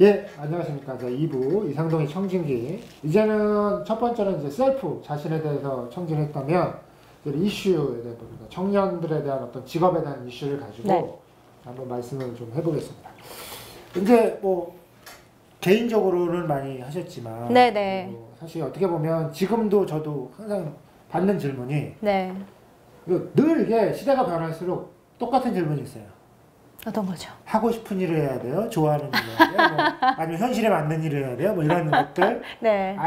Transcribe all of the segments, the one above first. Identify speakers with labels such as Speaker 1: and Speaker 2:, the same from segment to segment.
Speaker 1: 예, 안녕하십니까. 2부 이상동의 청진기. 이제는 첫 번째는 이제 셀프 자신에 대해서 청진했다면 이슈에 대해 봅니다. 청년들에 대한 어떤 직업에 대한 이슈를 가지고 네. 한번 말씀을 좀 해보겠습니다. 이제 뭐 개인적으로는 많이 하셨지만
Speaker 2: 네네.
Speaker 1: 사실 어떻게 보면 지금도 저도 항상 받는 질문이
Speaker 2: 네.
Speaker 1: 늘 이게 시대가 변할수록 똑같은 질문이 있어요.
Speaker 2: 어떤 거죠?
Speaker 1: 하고 싶은 일을 해야 돼요? 좋아하는 일을 해야 돼요? 뭐 아니면 현실에 맞는 일을 해야 돼요? 뭐 이런 것들.
Speaker 2: 네.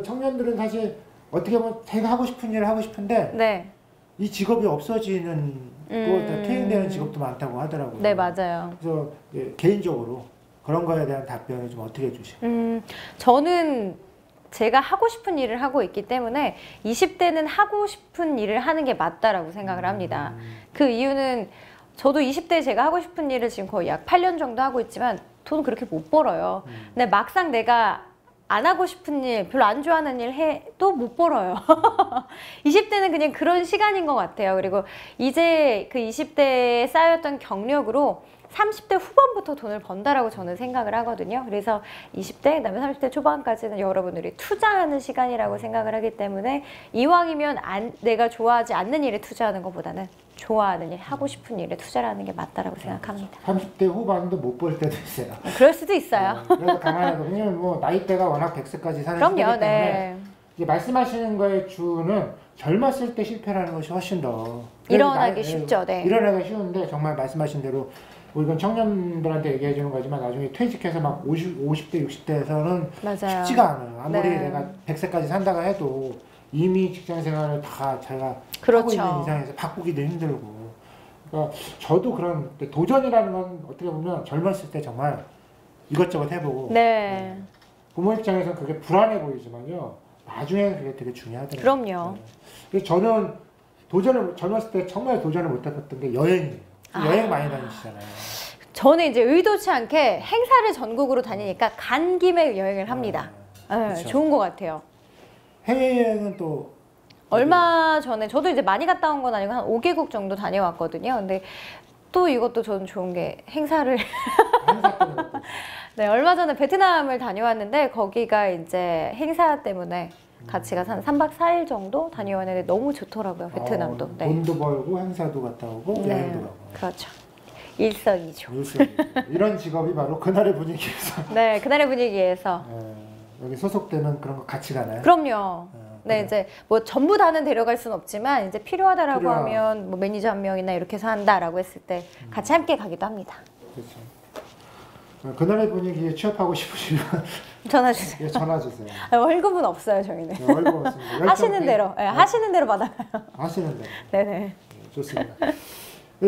Speaker 1: 청년들은 사실 어떻게 보면 자기가 하고 싶은 일을 하고 싶은데
Speaker 2: 네.
Speaker 1: 이 직업이 없어지는 퇴행되는 직업도 많다고 하더라고요.
Speaker 2: 네, 맞아요.
Speaker 1: 그래서 예, 개인적으로 그런 거에 대한 답변을 좀 어떻게 해주시죠?
Speaker 2: 저는 제가 하고 싶은 일을 하고 있기 때문에 20대는 하고 싶은 일을 하는 게 맞다라고 생각을 합니다. 그 이유는 저도 20대에 제가 하고 싶은 일을 지금 거의 약 8년 정도 하고 있지만 돈 그렇게 못 벌어요. 근데 막상 내가 안 하고 싶은 일, 별로 안 좋아하는 일 해도 못 벌어요. 20대는 그냥 그런 시간인 것 같아요. 그리고 이제 그 20대에 쌓였던 경력으로 30대 후반부터 돈을 번다라고 저는 생각을 하거든요. 그래서 20대, 그다음에 30대 초반까지는 여러분들이 투자하는 시간이라고 생각을 하기 때문에 이왕이면 내가 좋아하지 않는 일에 투자하는 것보다는 좋아하는 일, 하고 싶은 일에 투자를 하는 게 맞다라고 생각합니다.
Speaker 1: 30대 후반도 못 볼 때도 있어요.
Speaker 2: 그럴 수도 있어요.
Speaker 1: 그래서 가만히도 왜냐면 뭐 나이대가 워낙 100세까지 사는 시대이기 때문에
Speaker 2: 네.
Speaker 1: 이제 말씀하시는 거의 주는 젊었을 때 실패라는 것이 훨씬 더
Speaker 2: 일어나기 쉽죠. 네.
Speaker 1: 일어나기 쉬운데 정말 말씀하신 대로 이건 청년들한테 얘기해 주는 거지만 나중에 퇴직해서 막 50대, 60대에서는
Speaker 2: 맞아요.
Speaker 1: 쉽지가 않아요. 아무리
Speaker 2: 네.
Speaker 1: 내가 100세까지 산다고 해도 이미 직장 생활을 다 제가
Speaker 2: 그렇죠.
Speaker 1: 하고 있는 이상에서 바꾸기도 힘들고. 그러니까 저도 그런 도전이라는 건 어떻게 보면 젊었을 때 정말 이것저것 해보고
Speaker 2: 네.
Speaker 1: 부모 입장에서는 그게 불안해 보이지만요. 나중에는 그게 되게 중요하더라고요.
Speaker 2: 그럼요.
Speaker 1: 그래서 저는 젊었을 때 정말 도전을 못 해봤던 게 여행이에요. 여행 많이 다니시잖아요.
Speaker 2: 저는 이제 의도치 않게 행사를 전국으로 다니니까 간 김에 여행을 합니다. 네, 좋은 것 같아요.
Speaker 1: 해외여행은 또
Speaker 2: 얼마 전에 저도 이제 많이 갔다 온 건 아니고 한 5개국 정도 다녀왔거든요. 근데 또 이것도 저는 좋은 게 행사를 네, 얼마 전에 베트남을 다녀왔는데 거기가 이제 행사 때문에 같이 가서 한 3박 4일 정도 다녀왔는데 너무 좋더라고요. 베트남도. 네.
Speaker 1: 돈도 벌고 행사도 갔다 오고
Speaker 2: 네.
Speaker 1: 여행도 가고.
Speaker 2: 그렇죠. 일석이조.
Speaker 1: 이런 직업이 바로 그날의 분위기에서
Speaker 2: 네, 그날의 분위기에서
Speaker 1: 여기 소속되면 그런 거 같이 가나요?
Speaker 2: 그럼요. 네, 그래. 이제 뭐 전부 다는 데려갈 수는 없지만 이제 필요하다라고 하면 뭐 매니저 한 명이나 이렇게 해서 한다라고 했을 때 같이 함께 가기도 합니다.
Speaker 1: 그렇죠. 그날의 분위기에 취업하고 싶으시면
Speaker 2: 전화 주세요.
Speaker 1: 예, 전화 주세요.
Speaker 2: 월급은 없어요, 저희는.
Speaker 1: 네, 월급 없습니다.
Speaker 2: 하시는 대로, 네, 하시는 대로 받아가요.
Speaker 1: 하시는 대로.
Speaker 2: 네네.
Speaker 1: 네, 좋습니다.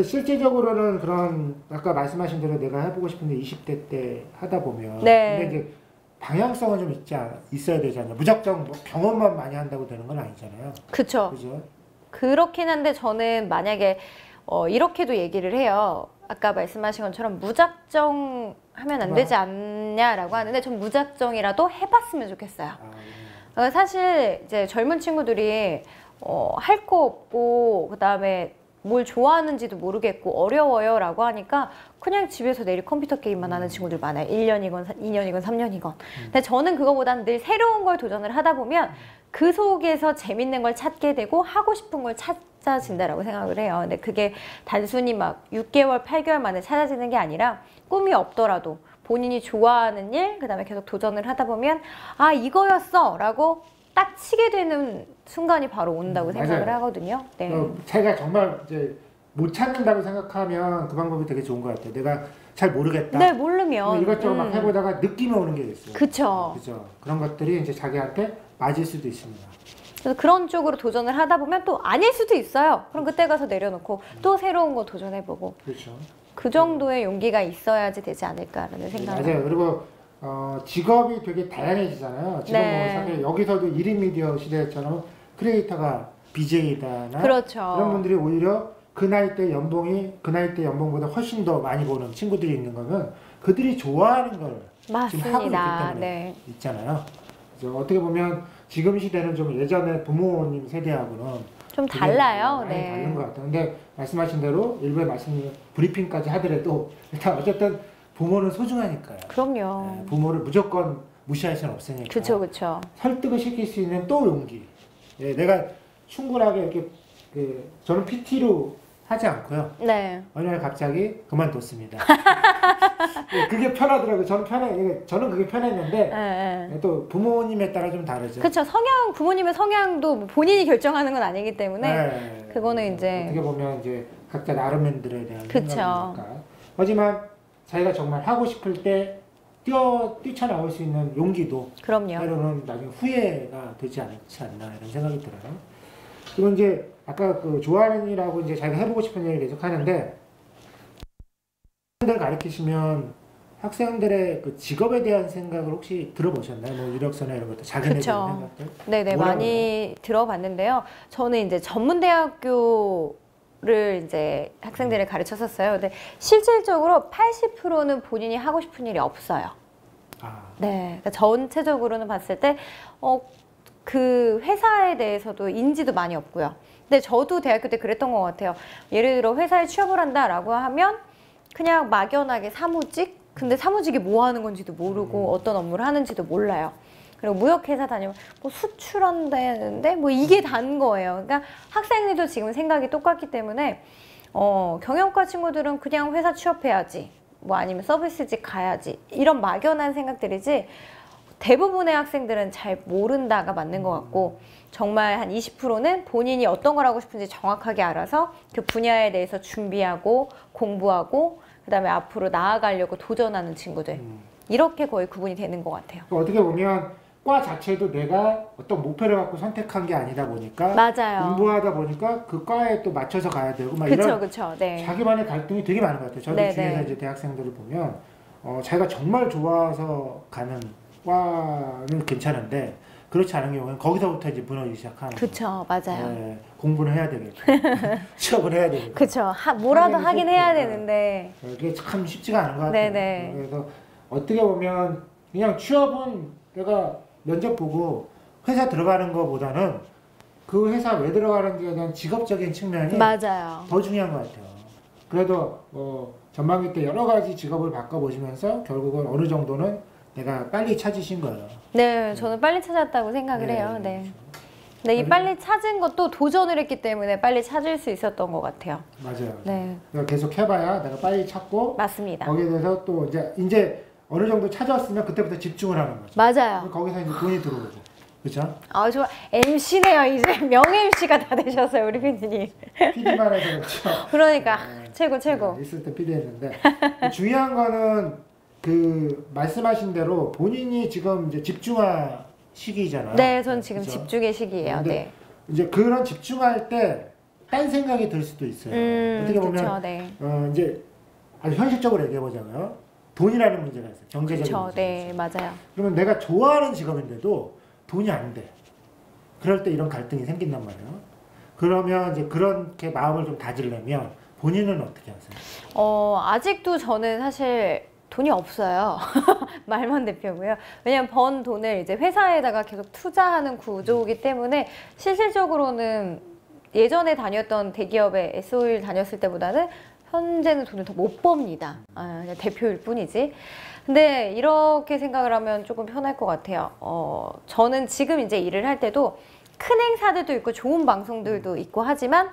Speaker 1: 실제적으로는 그런 아까 말씀하신 대로 내가 해보고 싶은데 20대 때 하다 보면
Speaker 2: 네.
Speaker 1: 근데 이제 방향성은 좀 있어야 되잖아요. 무작정 뭐 경험만 많이 한다고 되는 건 아니잖아요.
Speaker 2: 그쵸.
Speaker 1: 그죠?
Speaker 2: 그렇긴 한데 저는 만약에 이렇게도 얘기를 해요. 아까 말씀하신 것처럼 무작정 하면 안 되지 않냐라고 하는데 전 무작정이라도 해봤으면 좋겠어요. 사실 이제 젊은 친구들이 할 거 없고 그다음에 뭘 좋아하는지도 모르겠고 어려워요 라고 하니까 그냥 집에서 내일 컴퓨터 게임만 하는 친구들 많아요. 1년이건 2년이건 3년이건. 근데 저는 그거보다는 늘 새로운 걸 도전을 하다 보면 그 속에서 재밌는 걸 찾게 되고 하고 싶은 걸 찾아진다라고 생각을 해요. 근데 그게 단순히 막 6개월, 8개월 만에 찾아지는 게 아니라 꿈이 없더라도 본인이 좋아하는 일, 그 다음에 계속 도전을 하다 보면 아, 이거였어 라고 딱 치게 되는 순간이 바로 온다고 생각을 하거든요. 네.
Speaker 1: 자기가 정말 이제 못 찾는다고 생각하면 그 방법이 되게 좋은 것 같아요. 내가 잘 모르겠다.
Speaker 2: 네, 모르면
Speaker 1: 이것저것 막 해보다가 느낌이 오는 게 있어요.
Speaker 2: 그쵸.
Speaker 1: 그죠. 그런 것들이 이제 자기한테 맞을 수도 있습니다.
Speaker 2: 그래서 그런 쪽으로 도전을 하다 보면 또 아닐 수도 있어요. 그럼 그때 가서 내려놓고 또 새로운 거 도전해보고.
Speaker 1: 그렇죠.
Speaker 2: 그 정도의 용기가 있어야지 되지 않을까라는 생각을.
Speaker 1: 맞아요. 그리고 직업이 되게 다양해지잖아요. 지금
Speaker 2: 네.
Speaker 1: 뭐 사실 여기서도 1인 미디어 시대처럼 크리에이터가 BJ다나
Speaker 2: 그렇죠.
Speaker 1: 그런 분들이 오히려 그 나이 때 연봉이 그 나이 때 연봉보다 훨씬 더 많이 버는 친구들이 있는 거면 그들이 좋아하는 걸
Speaker 2: 맞습니다.
Speaker 1: 지금 하고 있기 때문에
Speaker 2: 네.
Speaker 1: 있잖아요. 그래서 어떻게 보면 지금 시대는 좀 예전에 부모님 세대하고는
Speaker 2: 좀 달라요.
Speaker 1: 많이
Speaker 2: 네.
Speaker 1: 다른 것 같아요. 근데 말씀하신 대로 일부에 말씀 브리핑까지 하더라도 일단 어쨌든 부모는 소중하니까요.
Speaker 2: 그럼요.
Speaker 1: 네, 부모를 무조건 무시할 수는 없으니까.
Speaker 2: 그쵸, 그쵸.
Speaker 1: 설득을 시킬 수 있는 또 용기. 예, 내가 충분하게 이렇게 저는 PT로 하지 않고요.
Speaker 2: 네.
Speaker 1: 어느 날 갑자기 그만뒀습니다. 예, 그게 편하더라고요. 저는 그게 편했는데
Speaker 2: 네, 네.
Speaker 1: 또 부모님에 따라 좀 다르죠.
Speaker 2: 그쵸. 부모님의 성향도 뭐 본인이 결정하는 건 아니기 때문에
Speaker 1: 네.
Speaker 2: 그거는 이제
Speaker 1: 어떻게 보면 이제 각자 나름들에 대한
Speaker 2: 그쵸.
Speaker 1: 생각이니까. 하지만 자기가 정말 하고 싶을 때 뛰쳐나올 수 있는 용기도
Speaker 2: 그럼요.
Speaker 1: 때로는 나중에 후회가 되지 않지 않나 이런 생각이 들어요. 그리고 이제 아까 그 좋아하는 일하고 이제 자기가 해보고 싶은 일을 계속 하는데 학생들 가르치시면 학생들의 그 직업에 대한 생각을 혹시 들어보셨나요? 뭐 이력서나 이런 것들 자기네
Speaker 2: 그쵸.
Speaker 1: 대한 생각들?
Speaker 2: 네네,
Speaker 1: 뭐라고
Speaker 2: 많이 들어봤는데요. 저는 이제 전문대학교를 이제 학생들을 가르쳤었어요. 근데 실질적으로 80%는 본인이 하고 싶은 일이 없어요.
Speaker 1: 아,
Speaker 2: 네, 그러니까 전체적으로는 봤을 때, 그 회사에 대해서도 인지도 많이 없고요. 근데 저도 대학교 때 그랬던 것 같아요. 예를 들어 회사에 취업을 한다라고 하면 그냥 막연하게 사무직? 근데 사무직이 뭐 하는 건지도 모르고 어떤 업무를 하는지도 몰라요. 그리고 무역회사 다니면 뭐 수출한다는데 뭐 이게 단 거예요. 그러니까 학생들도 지금 생각이 똑같기 때문에 경영과 친구들은 그냥 회사 취업해야지. 뭐 아니면 서비스직 가야지. 이런 막연한 생각들이지 대부분의 학생들은 잘 모른다가 맞는 것 같고 정말 한 20%는 본인이 어떤 걸 하고 싶은지 정확하게 알아서 그 분야에 대해서 준비하고 공부하고 그 다음에 앞으로 나아가려고 도전하는 친구들 이렇게 거의 구분이 되는 것 같아요.
Speaker 1: 어떻게 보면 과 자체도 내가 어떤 목표를 갖고 선택한 게 아니다 보니까
Speaker 2: 맞아요.
Speaker 1: 공부하다 보니까 그 과에 또 맞춰서 가야 되고 막
Speaker 2: 그쵸,
Speaker 1: 이런
Speaker 2: 그쵸. 네.
Speaker 1: 자기만의 갈등이 되게 많은 것 같아요. 저도
Speaker 2: 네,
Speaker 1: 주위에서
Speaker 2: 네.
Speaker 1: 이제 대학생들을 보면 자기가 정말 좋아서 가는 과는 괜찮은데 그렇지 않은 경우는 거기서부터 이제 무너지기 시작하는 거예요.
Speaker 2: 그쵸, 맞아요.
Speaker 1: 네, 공부는 해야 되겠고 취업을 해야 되겠고
Speaker 2: 그쵸. 뭐라도
Speaker 1: 하긴
Speaker 2: 하긴 해야
Speaker 1: 싫고.
Speaker 2: 되는데.
Speaker 1: 그게 참 쉽지가 않은 것 같아요.
Speaker 2: 네네.
Speaker 1: 그래서 어떻게 보면 그냥 취업은 내가 면접 보고 회사 들어가는 것보다는 그 회사 왜 들어가는지에 대한 직업적인 측면이
Speaker 2: 맞아요.
Speaker 1: 더 중요한 것 같아요. 그래도 전반기 때 여러 가지 직업을 바꿔보시면서 결국은 어느 정도는 내가 빨리 찾으신 거예요.
Speaker 2: 네, 저는 빨리 찾았다고 생각을 해요. 네.
Speaker 1: 그렇죠.
Speaker 2: 근데 이 빨리 찾은 것도 도전을 했기 때문에 빨리 찾을 수 있었던 것 같아요.
Speaker 1: 맞아요.
Speaker 2: 네,
Speaker 1: 내가 계속 해봐야 내가 빨리 찾고
Speaker 2: 맞습니다.
Speaker 1: 거기에 대해서 또 이제 어느 정도 찾았으면 그때부터 집중을 하는 거죠.
Speaker 2: 맞아요.
Speaker 1: 거기서 이제 돈이 들어오죠. 그렇죠?
Speaker 2: 아, 저 MC네요. 이제 명 MC가 다 되셨어요, 우리 PD님.
Speaker 1: PD만 해서 그렇죠.
Speaker 2: 그러니까 최고.
Speaker 1: 네, 있을 때 PD 했는데 중요한 거는 그 말씀하신 대로 본인이 지금 이제 집중할 시기잖아요.
Speaker 2: 네, 전 지금
Speaker 1: 그죠?
Speaker 2: 집중의 시기예요.
Speaker 1: 근데
Speaker 2: 네.
Speaker 1: 이제 그런 집중할 때 딴 생각이 들 수도 있어요. 어떻게 보면
Speaker 2: 그쵸, 네.
Speaker 1: 이제 아주 현실적으로 얘기해 보자고요. 돈이라는 문제가 있어요. 경제적인
Speaker 2: 그쵸,
Speaker 1: 문제가
Speaker 2: 네,
Speaker 1: 있어요.
Speaker 2: 맞아요.
Speaker 1: 그러면 내가 좋아하는 직업인데도 돈이 안 돼. 그럴 때 이런 갈등이 생긴단 말이에요. 그러면 이제 그렇게 마음을 좀 다지려면 본인은 어떻게 하세요?
Speaker 2: 아직도 저는 사실 돈이 없어요. 말만 대표고요. 왜냐면 번 돈을 이제 회사에다가 계속 투자하는 구조이기 때문에 실질적으로는 예전에 다녔던 대기업에 SO일 다녔을 때보다는 현재는 돈을 더 못 법니다. 그냥 대표일 뿐이지. 근데 이렇게 생각을 하면 조금 편할 것 같아요. 저는 지금 이제 일을 할 때도 큰 행사들도 있고 좋은 방송들도 있고 하지만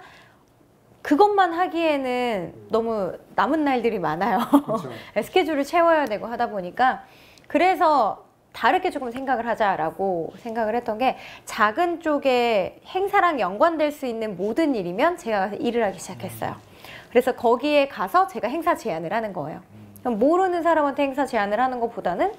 Speaker 2: 그것만 하기에는 너무 남은 날들이 많아요.
Speaker 1: 그렇죠.
Speaker 2: 스케줄을 채워야 되고 하다 보니까 그래서 다르게 조금 생각을 하자라고 생각을 했던 게 작은 쪽에 행사랑 연관될 수 있는 모든 일이면 제가 가서 일을 하기 시작했어요. 그래서 거기에 가서 제가 행사 제안을 하는 거예요. 그럼 모르는 사람한테 행사 제안을 하는 것보다는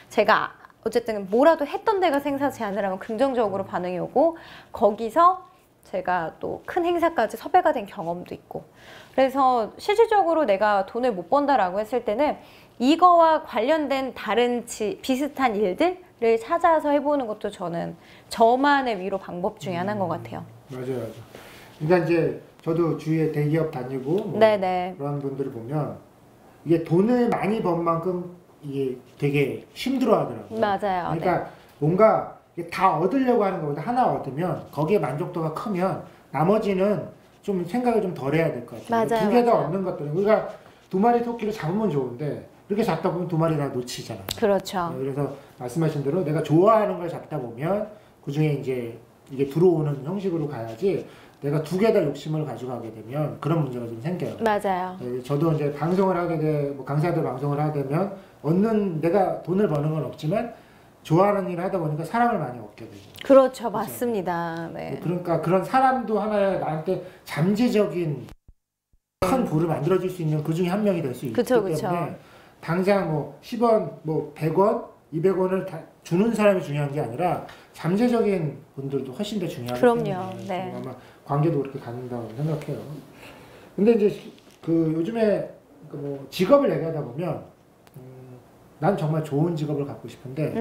Speaker 2: 제가 어쨌든 뭐라도 했던 데가 행사 제안을 하면 긍정적으로 반응이 오고 거기서 제가 또 큰 행사까지 섭외가 된 경험도 있고 그래서 실질적으로 내가 돈을 못 번다라고 했을 때는 이거와 관련된 다른 비슷한 일들을 찾아서 해보는 것도 저는 저만의 위로 방법 중에 하나인 것 같아요.
Speaker 1: 맞아요. 그러니까 이제 저도 주위에 대기업 다니고 뭐
Speaker 2: 네네.
Speaker 1: 그런 분들을 보면 이게 돈을 많이 번 만큼 이게 되게 힘들어하더라고요.
Speaker 2: 맞아요.
Speaker 1: 그러니까
Speaker 2: 네.
Speaker 1: 뭔가 이게 다 얻으려고 하는 것보다 하나 얻으면 거기에 만족도가 크면 나머지는 좀 생각을 좀 덜 해야 될 것 같아요.
Speaker 2: 맞아요,
Speaker 1: 두 개 다
Speaker 2: 맞아요.
Speaker 1: 얻는 것들은 우리가 두 마리 토끼를 잡으면 좋은데 이렇게 잡다 보면 두 마리 다 놓치잖아요.
Speaker 2: 그렇죠.
Speaker 1: 그래서 말씀하신 대로 내가 좋아하는 걸 잡다 보면 그 중에 이제 이게 들어오는 형식으로 가야지 내가 두 개 다 욕심을 가져가게 되면 그런 문제가 좀 생겨요.
Speaker 2: 맞아요.
Speaker 1: 저도 이제 방송을 하게 뭐 강사들 방송을 하게 되면 내가 돈을 버는 건 없지만 좋아하는 일을 하다 보니까 사람을 많이 얻게 되죠.
Speaker 2: 그렇죠. 맞습니다. 네.
Speaker 1: 그러니까 그런 사람도 하나의 나한테 잠재적인 큰 부를 만들어줄 수 있는 그 중에 한 명이 될 수 있기
Speaker 2: 그쵸,
Speaker 1: 때문에
Speaker 2: 그쵸.
Speaker 1: 당장 뭐 10원, 뭐 100원, 200원을 다 주는 사람이 중요한 게 아니라 잠재적인 분들도 훨씬 더 중요하기
Speaker 2: 그럼요.
Speaker 1: 때문에
Speaker 2: 네.
Speaker 1: 아마 관계도 그렇게 갖는다고 생각해요. 근데 이제 그 요즘에 그뭐 직업을 얘기하다 보면 난 정말 좋은 직업을 갖고 싶은데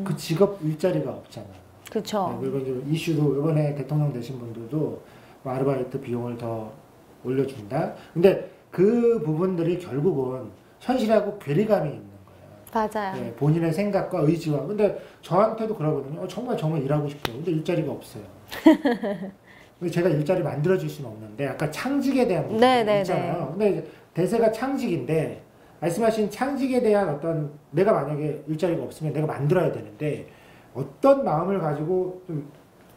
Speaker 1: 그 직업 일자리가 없잖아요.
Speaker 2: 그렇죠.
Speaker 1: 그리고 이제 이슈도 이번에 대통령 되신 분들도 뭐 아르바이트 비용을 더 올려준다. 근데 그 부분들이 결국은 현실하고 괴리감이 있는 거예요.
Speaker 2: 맞아요.
Speaker 1: 네, 본인의 생각과 의지와. 근데 저한테도 그러거든요. 정말 일하고 싶어요. 근데 일자리가 없어요. 제가 일자리 만들어줄 수는 없는데 아까 창직에 대한 부분이 있잖아요. 근데 이제 대세가 창직인데 말씀하신 창직에 대한 어떤 내가 만약에 일자리가 없으면 내가 만들어야 되는데 어떤 마음을 가지고 좀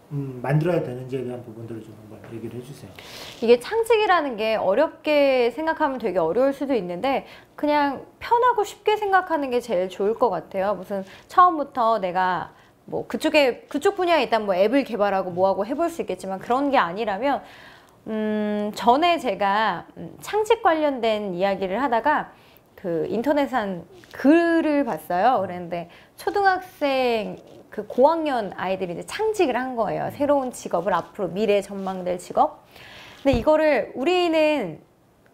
Speaker 1: 만들어야 되는지에 대한 부분들을 좀 한번 얘기를 해주세요.
Speaker 2: 이게 창직이라는 게 어렵게 생각하면 되게 어려울 수도 있는데 그냥 편하고 쉽게 생각하는 게 제일 좋을 것 같아요. 무슨 처음부터 내가 뭐 그쪽 분야에 일단 뭐 앱을 개발하고 뭐하고 해볼 수 있겠지만 그런 게 아니라면 전에 제가 창직 관련된 이야기를 하다가 그 인터넷에 한 글을 봤어요. 그랬는데 초등학생 그 고학년 아이들이 이제 창직을 한 거예요. 새로운 직업을 앞으로 미래 전망될 직업. 근데 이거를 우리는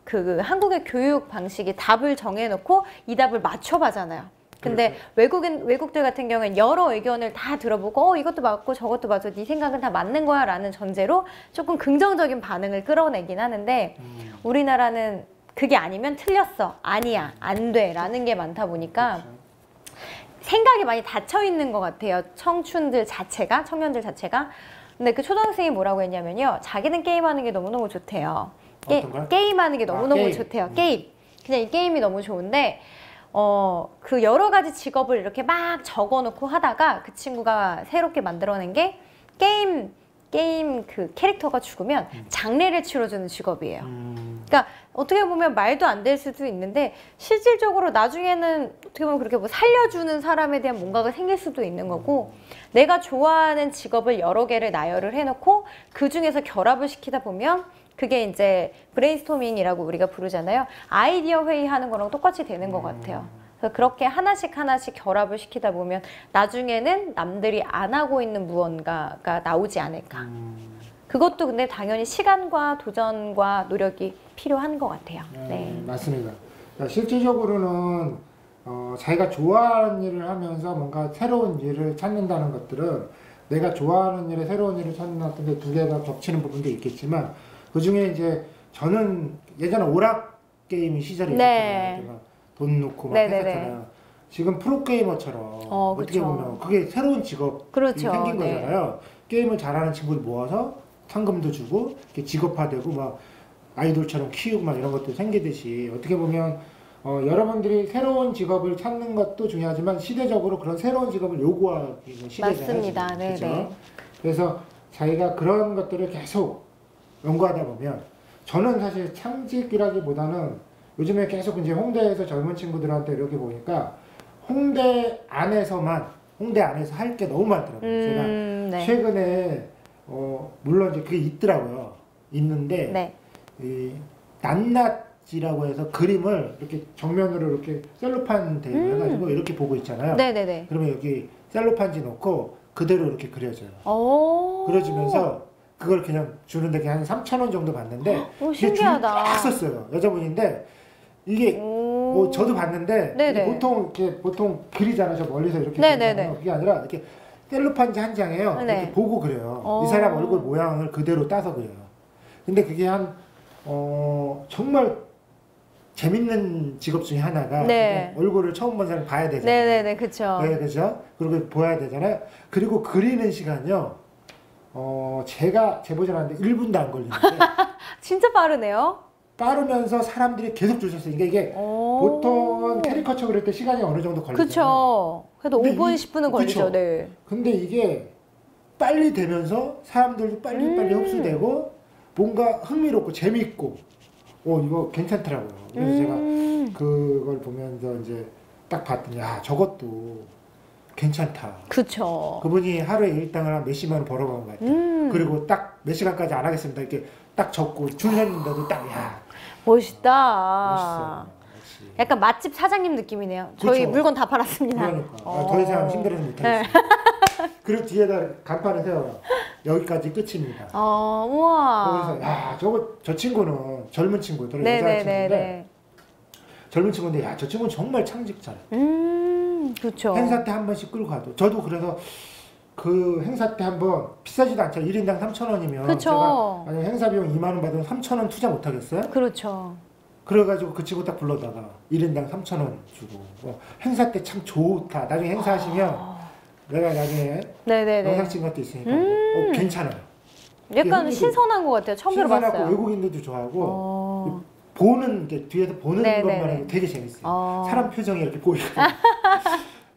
Speaker 2: 그 한국의 교육 방식이 답을 정해놓고 이 답을 맞춰봐잖아요. 근데
Speaker 1: 그렇죠.
Speaker 2: 외국들 같은 경우는 여러 의견을 다 들어보고 이것도 맞고 저것도 맞아. 네 생각은 다 맞는 거야 라는 전제로 조금 긍정적인 반응을 끌어내긴 하는데 우리나라는 그게 아니면 틀렸어. 아니야. 안 돼. 라는 게 많다 보니까
Speaker 1: 그렇죠.
Speaker 2: 생각이 많이 닫혀 있는 것 같아요. 청년들 자체가. 근데 그 초등학생이 뭐라고 했냐면요. 자기는 게임하는 게 너무너무 좋대요. 게임하는 게 너무너무
Speaker 1: 게임.
Speaker 2: 좋대요. 게임. 그냥 이 게임이 너무 좋은데 그 여러 가지 직업을 이렇게 막 적어놓고 하다가 그 친구가 새롭게 만들어낸 게 게임 그 캐릭터가 죽으면 장례를 치러주는 직업이에요. 그러니까 어떻게 보면 말도 안 될 수도 있는데 실질적으로 나중에는 어떻게 보면 그렇게 뭐 살려주는 사람에 대한 뭔가가 생길 수도 있는 거고 내가 좋아하는 직업을 여러 개를 나열을 해놓고 그 중에서 결합을 시키다 보면 그게 이제 브레인스토밍이라고 우리가 부르잖아요. 아이디어 회의하는 거랑 똑같이 되는 것 같아요. 그래서 그렇게 하나씩 결합을 시키다 보면 나중에는 남들이 안 하고 있는 무언가가 나오지 않을까. 그것도 근데 당연히 시간과 도전과 노력이 필요한 것 같아요. 네.
Speaker 1: 맞습니다. 그러니까 실질적으로는 자기가 좋아하는 일을 하면서 뭔가 새로운 일을 찾는다는 것들은 내가 좋아하는 일에 새로운 일을 찾는 어떤 게 두 개가 겹치는 부분도 있겠지만 그 중에 이제 저는 예전에 오락 게임 시절이 있었잖아요. 돈 넣고 막 했었잖아요. 지금 프로게이머처럼 어떻게
Speaker 2: 그쵸.
Speaker 1: 보면 그게 새로운 직업이 생긴 거잖아요. 게임을 잘하는 친구들 모아서 상금도 주고 이렇게 직업화되고 막 아이돌처럼 키우고 막 이런 것도 생기듯이 어떻게 보면 여러분들이 새로운 직업을 찾는 것도 중요하지만 시대적으로 그런 새로운 직업을 요구하는 시대잖아요.
Speaker 2: 맞습니다.
Speaker 1: 그렇죠? 그래서 자기가 그런 것들을 계속 연구하다 보면 저는 사실 창직이라기보다는 요즘에 계속 이제 홍대에서 젊은 친구들한테 이렇게 보니까 홍대 안에서 할 게 너무 많더라고요. 제가 최근에 물론 이제 그게 있더라고요. 있는데 이 낱낱이라고 해서 그림을 이렇게 정면으로 이렇게 셀로판 대입을 해가지고 이렇게 보고 있잖아요. 그러면 여기 셀로판지 놓고 그대로 이렇게 그려져요. 그려지면서 그걸 그냥 주는데 그냥 한 3,000원 정도 받는데
Speaker 2: 신기하다.
Speaker 1: 딱 썼어요. 여자분인데 이게 뭐 저도 봤는데 이게 보통 그리잖아요. 저 멀리서 이렇게 그리잖아요. 그게 아니라 이렇게 셀로판지 한 장에요. 이렇게 보고 그려요. 이 사람 얼굴 모양을 그대로 따서 그려요. 근데 그게 한 정말 재밌는 직업 중에 하나가 얼굴을 처음 본 사람 봐야 되잖아요.
Speaker 2: 그렇죠.
Speaker 1: 네, 그렇죠. 그리고 보아야 되잖아요. 그리고 그리는 시간요. 제가 재보진 않았는데 1분도 안 걸리는데
Speaker 2: 진짜 빠르네요.
Speaker 1: 빠르면서 사람들이 계속 줄 섰어요. 그러니까 이게
Speaker 2: 오.
Speaker 1: 보통은 캐리커처 그릴 때 시간이 어느 정도 걸리잖아요.
Speaker 2: 그쵸. 그래도
Speaker 1: 근데
Speaker 2: 5분,
Speaker 1: 이-
Speaker 2: 10분은 걸리죠.
Speaker 1: 그쵸.
Speaker 2: 네.
Speaker 1: 근데 이게 빨리 되면서 사람들도 빨리 흡수되고 뭔가 흥미롭고 재미있고 이거 괜찮더라고요. 그래서 제가 그걸 보면서 이제 딱 봤더니 저것도 괜찮다.
Speaker 2: 그쵸.
Speaker 1: 그분이 하루에 일당을 한 몇십만 원 벌어간 것 같아요. 그리고 딱 몇 시간까지 안 하겠습니다. 이렇게 딱 적고 줄 섰는데도 딱
Speaker 2: 멋있다.
Speaker 1: 멋있어. 역시.
Speaker 2: 약간 맛집 사장님 느낌이네요. 저희
Speaker 1: 그쵸.
Speaker 2: 물건 다 팔았습니다.
Speaker 1: 그러니까 더 이상 힘들어서 못하겠어요. 그리고 뒤에다 간판을 세워요. 여기까지 끝입니다.
Speaker 2: 우와.
Speaker 1: 그래서 저 친구는 젊은 친구, 여자 친구인데
Speaker 2: 네네네네.
Speaker 1: 젊은 친구인데 저 친구는 정말 창직자래.
Speaker 2: 그쵸.
Speaker 1: 행사 때 한 번씩 끌고 가도 저도 그래서 그 행사 때 한번 비싸지도 않잖아요. 1인당 3,000원이면
Speaker 2: 그쵸.
Speaker 1: 제가 만약 행사 비용 2만 원 받으면 3,000원 투자 못 하겠어요?
Speaker 2: 그렇죠.
Speaker 1: 그래가지고 그 친구 딱 불러다가 1인당 3,000원 주고 행사 때 참 좋다. 나중에 행사하시면 내가 나중에
Speaker 2: 네네네.
Speaker 1: 영상 찍은 것도 있으니까 괜찮아요.
Speaker 2: 약간
Speaker 1: 흥미도-
Speaker 2: 신선한 것 같아요. 처음
Speaker 1: 신선하고
Speaker 2: 들어봤어요.
Speaker 1: 외국인들도 좋아하고 보는 게 뒤에서 보는
Speaker 2: 네네네.
Speaker 1: 것만 해도 되게 재밌어요. 사람 표정이 이렇게 보이거든요.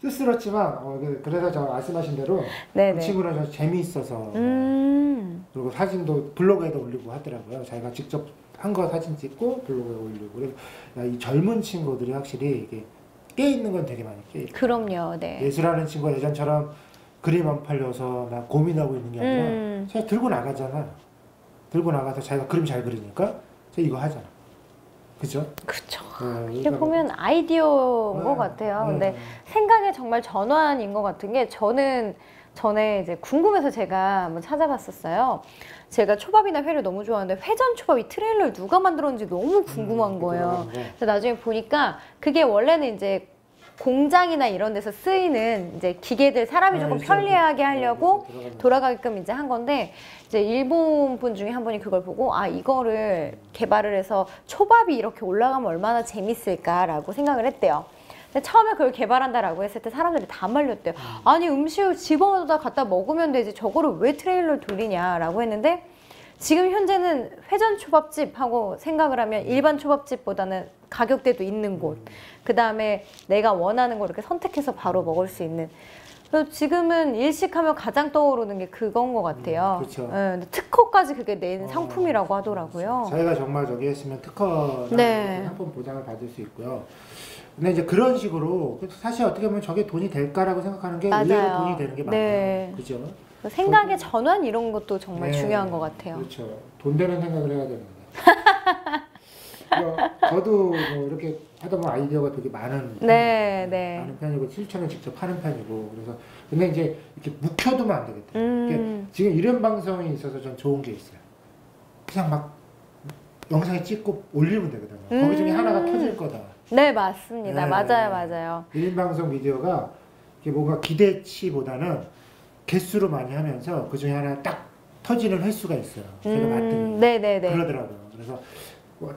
Speaker 1: 씁쓸했지만 그래서 저 말씀하신 대로
Speaker 2: 네네.
Speaker 1: 그 친구는 저 재미있어서 그리고 사진도 블로그에도 올리고 하더라고요. 자기가 직접 한 거 사진 찍고 블로그에 올리고 그래서 이 젊은 친구들이 확실히 이게 깨 있는 건 되게 많이 깨 있고
Speaker 2: 그럼요. 네.
Speaker 1: 예술하는 친구가 예전처럼 그림 안 팔려서 막 고민하고 있는 게 아니라 자기가 들고 나가잖아. 들고 나가서 자기가 그림 잘 그리니까 이거 하잖아. 그죠?
Speaker 2: 그쵸.
Speaker 1: 이렇게
Speaker 2: 이렇게 보면 아이디어인 것 같아요. 근데 생각의 정말 전환인 것 같은 게 저는 전에 이제 궁금해서 제가 한번 찾아봤었어요. 제가 초밥이나 회를 너무 좋아하는데 회전 초밥이 트레일러를 누가 만들었는지 너무 궁금한 거예요. 그래서 나중에 보니까 그게 원래는 이제 공장이나 이런 데서 쓰이는 이제 기계들 사람이 조금 편리하게 하려고 돌아가게끔 이제 한 건데 이제 일본 분 중에 한 분이 그걸 보고 이거를 개발을 해서 초밥이 이렇게 올라가면 얼마나 재밌을까라고 생각을 했대요. 근데 처음에 그걸 개발한다라고 했을 때 사람들이 다 말렸대요. 아니 음식을 집어다 갖다 먹으면 되지 저거를 왜 트레일러를 돌리냐라고 했는데 지금 현재는 회전 초밥집 하고 생각을 하면 일반 초밥집보다는 가격대도 있는 곳, 그 다음에 내가 원하는 걸 이렇게 선택해서 바로 먹을 수 있는. 그래서 지금은 일식하면 가장 떠오르는 게 그건 것 같아요.
Speaker 1: 그렇죠.
Speaker 2: 근데 특허까지 그게 낸 상품이라고 하더라고요.
Speaker 1: 자기가 정말 저기 했으면 특허 상품 보장을 받을 수 있고요. 근데 이제 그런 식으로 사실 어떻게 보면 저게 돈이 될까라고 생각하는 게 의외로 돈이 되는 게 많아요. 그죠?
Speaker 2: 생각의 전환 이런 것도 정말 중요한 것 같아요.
Speaker 1: 그렇죠. 돈 되는 생각을 해야 되는데. 저도 뭐 이렇게 하다 보면 아이디어가 되게 많은 많은 편이고 실천을 직접 하는 편이고 그래서 근데 이제 이렇게 묵혀두면 안 되겠다. 지금 이런 방송이 있어서 전 좋은 게 있어요. 그냥 막 영상에 찍고 올리면 되거든요. 거기 중에 하나가 터질 거다.
Speaker 2: 네 맞습니다. 맞아요.
Speaker 1: 1인 방송 미디어가 이게 뭔가 기대치보다는 개수로 많이 하면서 그 중에 하나 딱 터지는 횟수가 있어요. 제가 봤더니 그러더라고요. 그래서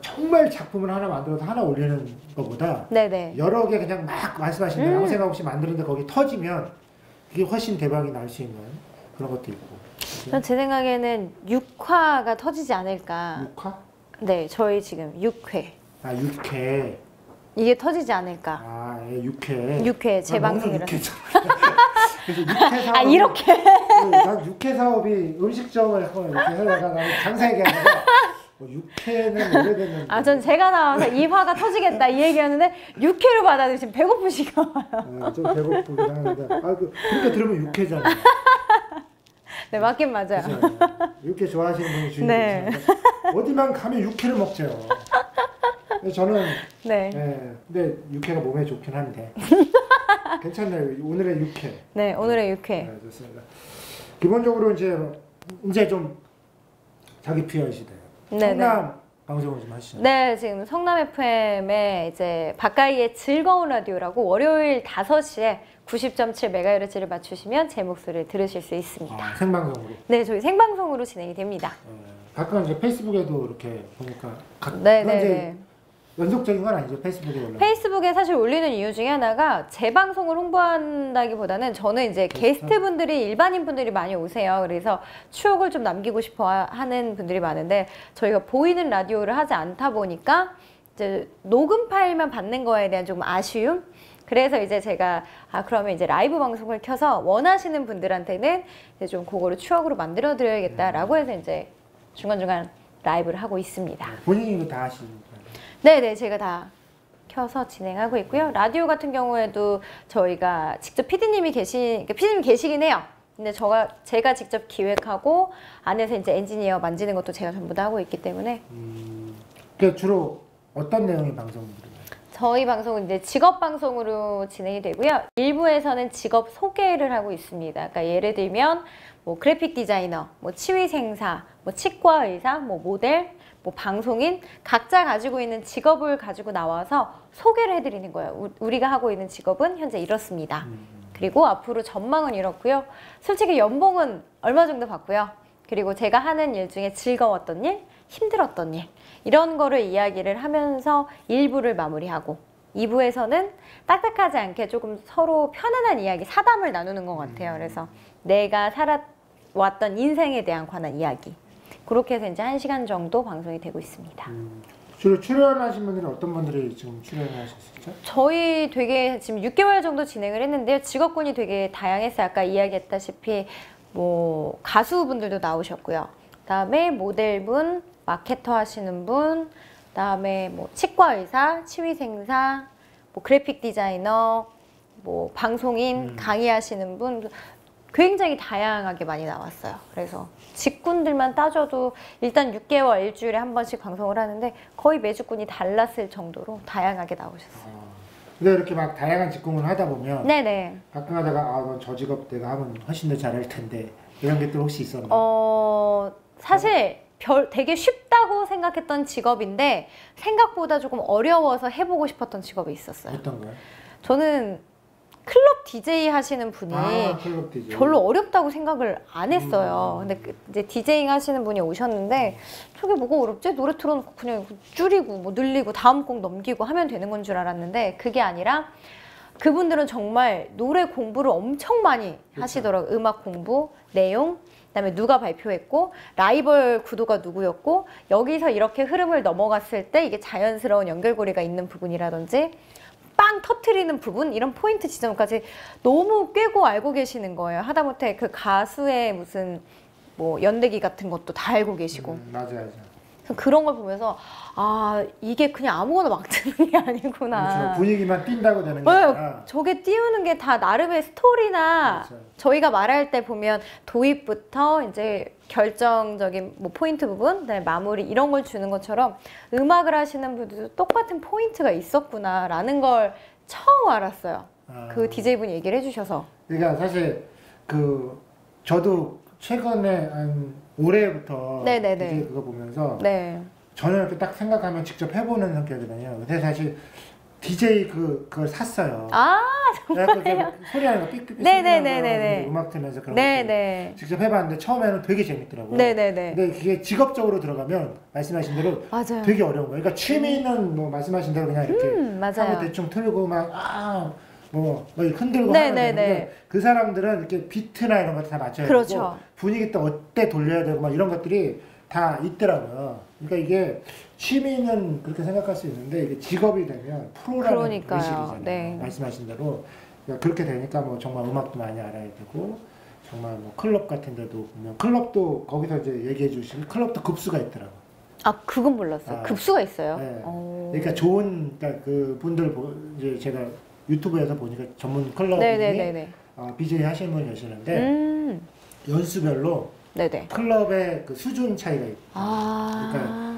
Speaker 1: 정말 작품을 하나 만들어서 하나 올리는 것보다 여러 개 그냥 막 말씀하신 대로 아무 생각 없이 만드는데 거기 터지면 그게 훨씬 대박이 날 수 있는 그런 것도 있고.
Speaker 2: 제 생각에는 6화가 터지지 않을까.
Speaker 1: 6화?
Speaker 2: 네, 저희 지금 6회.
Speaker 1: 6회.
Speaker 2: 이게 터지지 않을까.
Speaker 1: 6회.
Speaker 2: 6회 제 방송이라서.
Speaker 1: 그래서 6회 사업.
Speaker 2: 이렇게.
Speaker 1: 난 6회 사업이 음식점을 하고 이렇게 하다가 나는 장사 얘기하다가 6회는 오래됐는데.
Speaker 2: 전 제가 나와서 2화가 터지겠다 이 얘기였는데 6회로 받아도 지금 배고프시가 와요.
Speaker 1: 좀 배고프긴 하는데. 그렇게 들으면 6회잖아.
Speaker 2: 네, 맞긴 맞아요.
Speaker 1: 6회 좋아하시는 분이 주인공 계시는데 어디만 가면 6회를 먹죠. 저는 근데 6회가 몸에 좋긴 한데 괜찮네요. 오늘의 6회.
Speaker 2: 네, 오늘의 6회.
Speaker 1: 네, 좋습니다. 기본적으로 이제 좀 자기 PR시대요. 성남 방송을 좀 하시죠.
Speaker 2: 네, 지금 성남 FM에 이제 박가희의 즐거운 라디오라고 월요일 5시에 90.7MHz를 맞추시면 제 목소리를 들으실 수 있습니다.
Speaker 1: 생방송으로?
Speaker 2: 네, 저희 생방송으로 진행이 됩니다.
Speaker 1: 가끔 이제 페이스북에도 이렇게 보니까
Speaker 2: 네네네.
Speaker 1: 연속적인 건 아니죠. 페이스북에 올라.
Speaker 2: 페이스북에 사실 올리는 이유 중에 하나가 제 방송을 홍보한다기보다는 저는 이제 게스트분들이 일반인 분들이 많이 오세요. 그래서 추억을 좀 남기고 싶어 하는 분들이 많은데 저희가 보이는 라디오를 하지 않다 보니까 이제 녹음 파일만 받는 거에 대한 조금 아쉬움. 그래서 이제 제가 그러면 이제 라이브 방송을 켜서 원하시는 분들한테는 이제 좀 그거를 추억으로 만들어 드려야겠다라고 해서 이제 중간중간 라이브를 하고 있습니다.
Speaker 1: 본인이 이거 다 하시니까.
Speaker 2: 네네, 제가 다 켜서 진행하고 있고요. 라디오 같은 경우에도 저희가 직접 PD님이 계시긴 해요. 근데 제가 직접 기획하고 안에서 이제 엔지니어 만지는 것도 제가 전부 다 하고 있기 때문에.
Speaker 1: 그 주로 어떤 내용의 방송들이에요?
Speaker 2: 저희 방송은 이제 직업 방송으로 진행이 되고요. 일부에서는 직업 소개를 하고 있습니다. 그러니까 예를 들면 뭐 그래픽 디자이너, 뭐 치위생사, 뭐 치과 의사, 뭐 모델, 뭐 방송인 각자 가지고 있는 직업을 가지고 나와서 소개를 해드리는 거예요. 우리가 하고 있는 직업은 현재 이렇습니다. 그리고 앞으로 전망은 이렇고요. 솔직히 연봉은 얼마 정도 받고요. 그리고 제가 하는 일 중에 즐거웠던 일, 힘들었던 일 이런 거를 이야기를 하면서 1부를 마무리하고 2부에서는 딱딱하지 않게 조금 서로 편안한 이야기, 사담을 나누는 것 같아요. 그래서 내가 살아왔던 인생에 대한 관한 이야기 그렇게 해서 이제 1시간 정도 방송이 되고 있습니다.
Speaker 1: 주로 출연하신 분들은 어떤 분들이 지금 출연하셨었죠?
Speaker 2: 저희 되게 지금 6개월 정도 진행을 했는데요. 직업군이 되게 다양했어요. 아까 이야기했다시피 뭐 가수분들도 나오셨고요. 그다음에 모델분, 마케터 하시는 분, 그다음에 뭐 치과 의사, 치위생사, 뭐 그래픽 디자이너, 뭐 방송인, 강의하시는 분 굉장히 다양하게 많이 나왔어요. 그래서 직군들만 따져도 일단 6개월 일주일에 한 번씩 방송을 하는데 거의 매주 군이 달랐을 정도로 다양하게 나오셨어요.
Speaker 1: 근데 이렇게 막 다양한 직군을 하다 보면
Speaker 2: 네네.
Speaker 1: 가끔 하다가 저 직업 내가 하면 훨씬 더 잘할 텐데 이런 게 또 혹시 있었나요?
Speaker 2: 사실 되게 쉽다고 생각했던 직업인데 생각보다 조금 어려워서 해보고 싶었던 직업이 있었어요.
Speaker 1: 어떤 거요?
Speaker 2: 저는 클럽 DJ 하시는 분이
Speaker 1: 클럽 DJ.
Speaker 2: 별로 어렵다고 생각을 안 했어요. 근데 이제 디제잉 하시는 분이 오셨는데 저게 뭐가 어렵지? 노래 틀어놓고 그냥 줄이고 뭐 늘리고 다음 곡 넘기고 하면 되는 건 줄 알았는데 그게 아니라 그분들은 정말 노래 공부를 엄청 많이 하시더라고요. 음악 공부, 내용, 그다음에 누가 발표했고 라이벌 구도가 누구였고 여기서 이렇게 흐름을 넘어갔을 때 이게 자연스러운 연결고리가 있는 부분이라든지 빵 터트리는 부분 이런 포인트 지점까지 너무 꿰고 알고 계시는 거예요. 하다못해 그 가수의 무슨 뭐 연대기 같은 것도 다 알고 계시고
Speaker 1: 맞아요.
Speaker 2: 그런 걸 보면서 이게 그냥 아무거나 막 뜨는 게 아니구나.
Speaker 1: 그렇죠. 분위기만 띈다고 되는 게
Speaker 2: 네,
Speaker 1: 아니라
Speaker 2: 저게 띄우는 게 다 나름의 스토리나
Speaker 1: 그렇죠.
Speaker 2: 저희가 말할 때 보면 도입부터 이제 결정적인 뭐 포인트 부분, 그다음에 마무리 이런 걸 주는 것처럼 음악을 하시는 분들도 똑같은 포인트가 있었구나라는 걸 처음 알았어요. 그 DJ분이 얘기를 해주셔서.
Speaker 1: 그러니까 사실 저도 최근에 한 올해부터
Speaker 2: 네네네.
Speaker 1: DJ 그거 보면서
Speaker 2: 네.
Speaker 1: 저는 이렇게 딱 생각하면 직접 해보는 성격이거든요. 근데 사실 DJ 그걸 샀어요.
Speaker 2: 정말요?
Speaker 1: 소리하는 거 삑삑
Speaker 2: 네네네네네.
Speaker 1: 음악 틀면서 그런
Speaker 2: 네네.
Speaker 1: 거 직접 해봤는데 처음에는 되게 재밌더라고요.
Speaker 2: 네네네.
Speaker 1: 근데 그게 직업적으로 들어가면 말씀하신 대로
Speaker 2: 맞아요.
Speaker 1: 되게 어려운 거예요. 그러니까 취미는 뭐 말씀하신 대로 그냥 이렇게
Speaker 2: 맞아요.
Speaker 1: 하고 대충 틀고 뭐 흔들고
Speaker 2: 네네네.
Speaker 1: 하면 되는데 그 사람들은 이렇게 비트나 이런 거 다 맞춰야
Speaker 2: 그렇죠.
Speaker 1: 되고 분위기 또 어때 돌려야 되고 막 이런 것들이 다 있더라고요. 그러니까 이게 취미는 그렇게 생각할 수 있는데 이게 직업이 되면 프로라는
Speaker 2: 그러니까요.
Speaker 1: 의식이잖아요.
Speaker 2: 네.
Speaker 1: 말씀하신 대로 그러니까 그렇게 되니까 뭐 정말 음악도 많이 알아야 되고 정말 뭐 클럽 같은 데도 보면 클럽도 거기서 이제 얘기해 주시면 클럽도 급수가 있더라고요.
Speaker 2: 그건 몰랐어요. 급수가 있어요?
Speaker 1: 네. 그러니까 그러니까 그 분들 이제 제가 유튜브에서 보니까 전문 클럽이 BJ 하시는 분이 계시는데 연수별로
Speaker 2: 네네.
Speaker 1: 클럽의 그 수준 차이가 있고 그러니까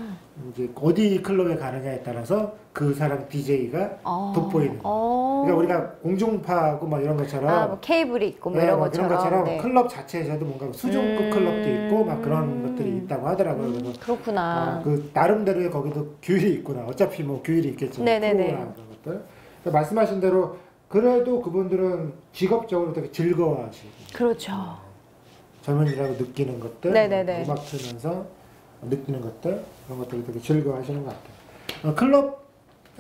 Speaker 1: 이제 어디 클럽에 가느냐에 따라서 그 사람 DJ가 돋보이는 그러니까 우리가 공중파하고 막 이런 것처럼
Speaker 2: 뭐 케이블이 있고 뭐 이런 것처럼
Speaker 1: 그런 것처럼 클럽 자체에서도 뭔가 수준급 클럽도 있고 막 그런 것들이 있다고 하더라고요. 그래서
Speaker 2: 그렇구나.
Speaker 1: 그 나름대로의 거기도 규율이 있구나. 어차피 뭐 규율이 있겠죠.
Speaker 2: 네네네.
Speaker 1: 프로나 그런 것들. 그러니까 말씀하신 대로 그래도 그분들은 직업적으로 되게 즐거워하시고
Speaker 2: 그렇죠.
Speaker 1: 젊은이라고 느끼는 것들,
Speaker 2: 네네네.
Speaker 1: 음악 틀면서 느끼는 것들 그런 것들을 되게 즐거워하시는 것 같아요. 클럽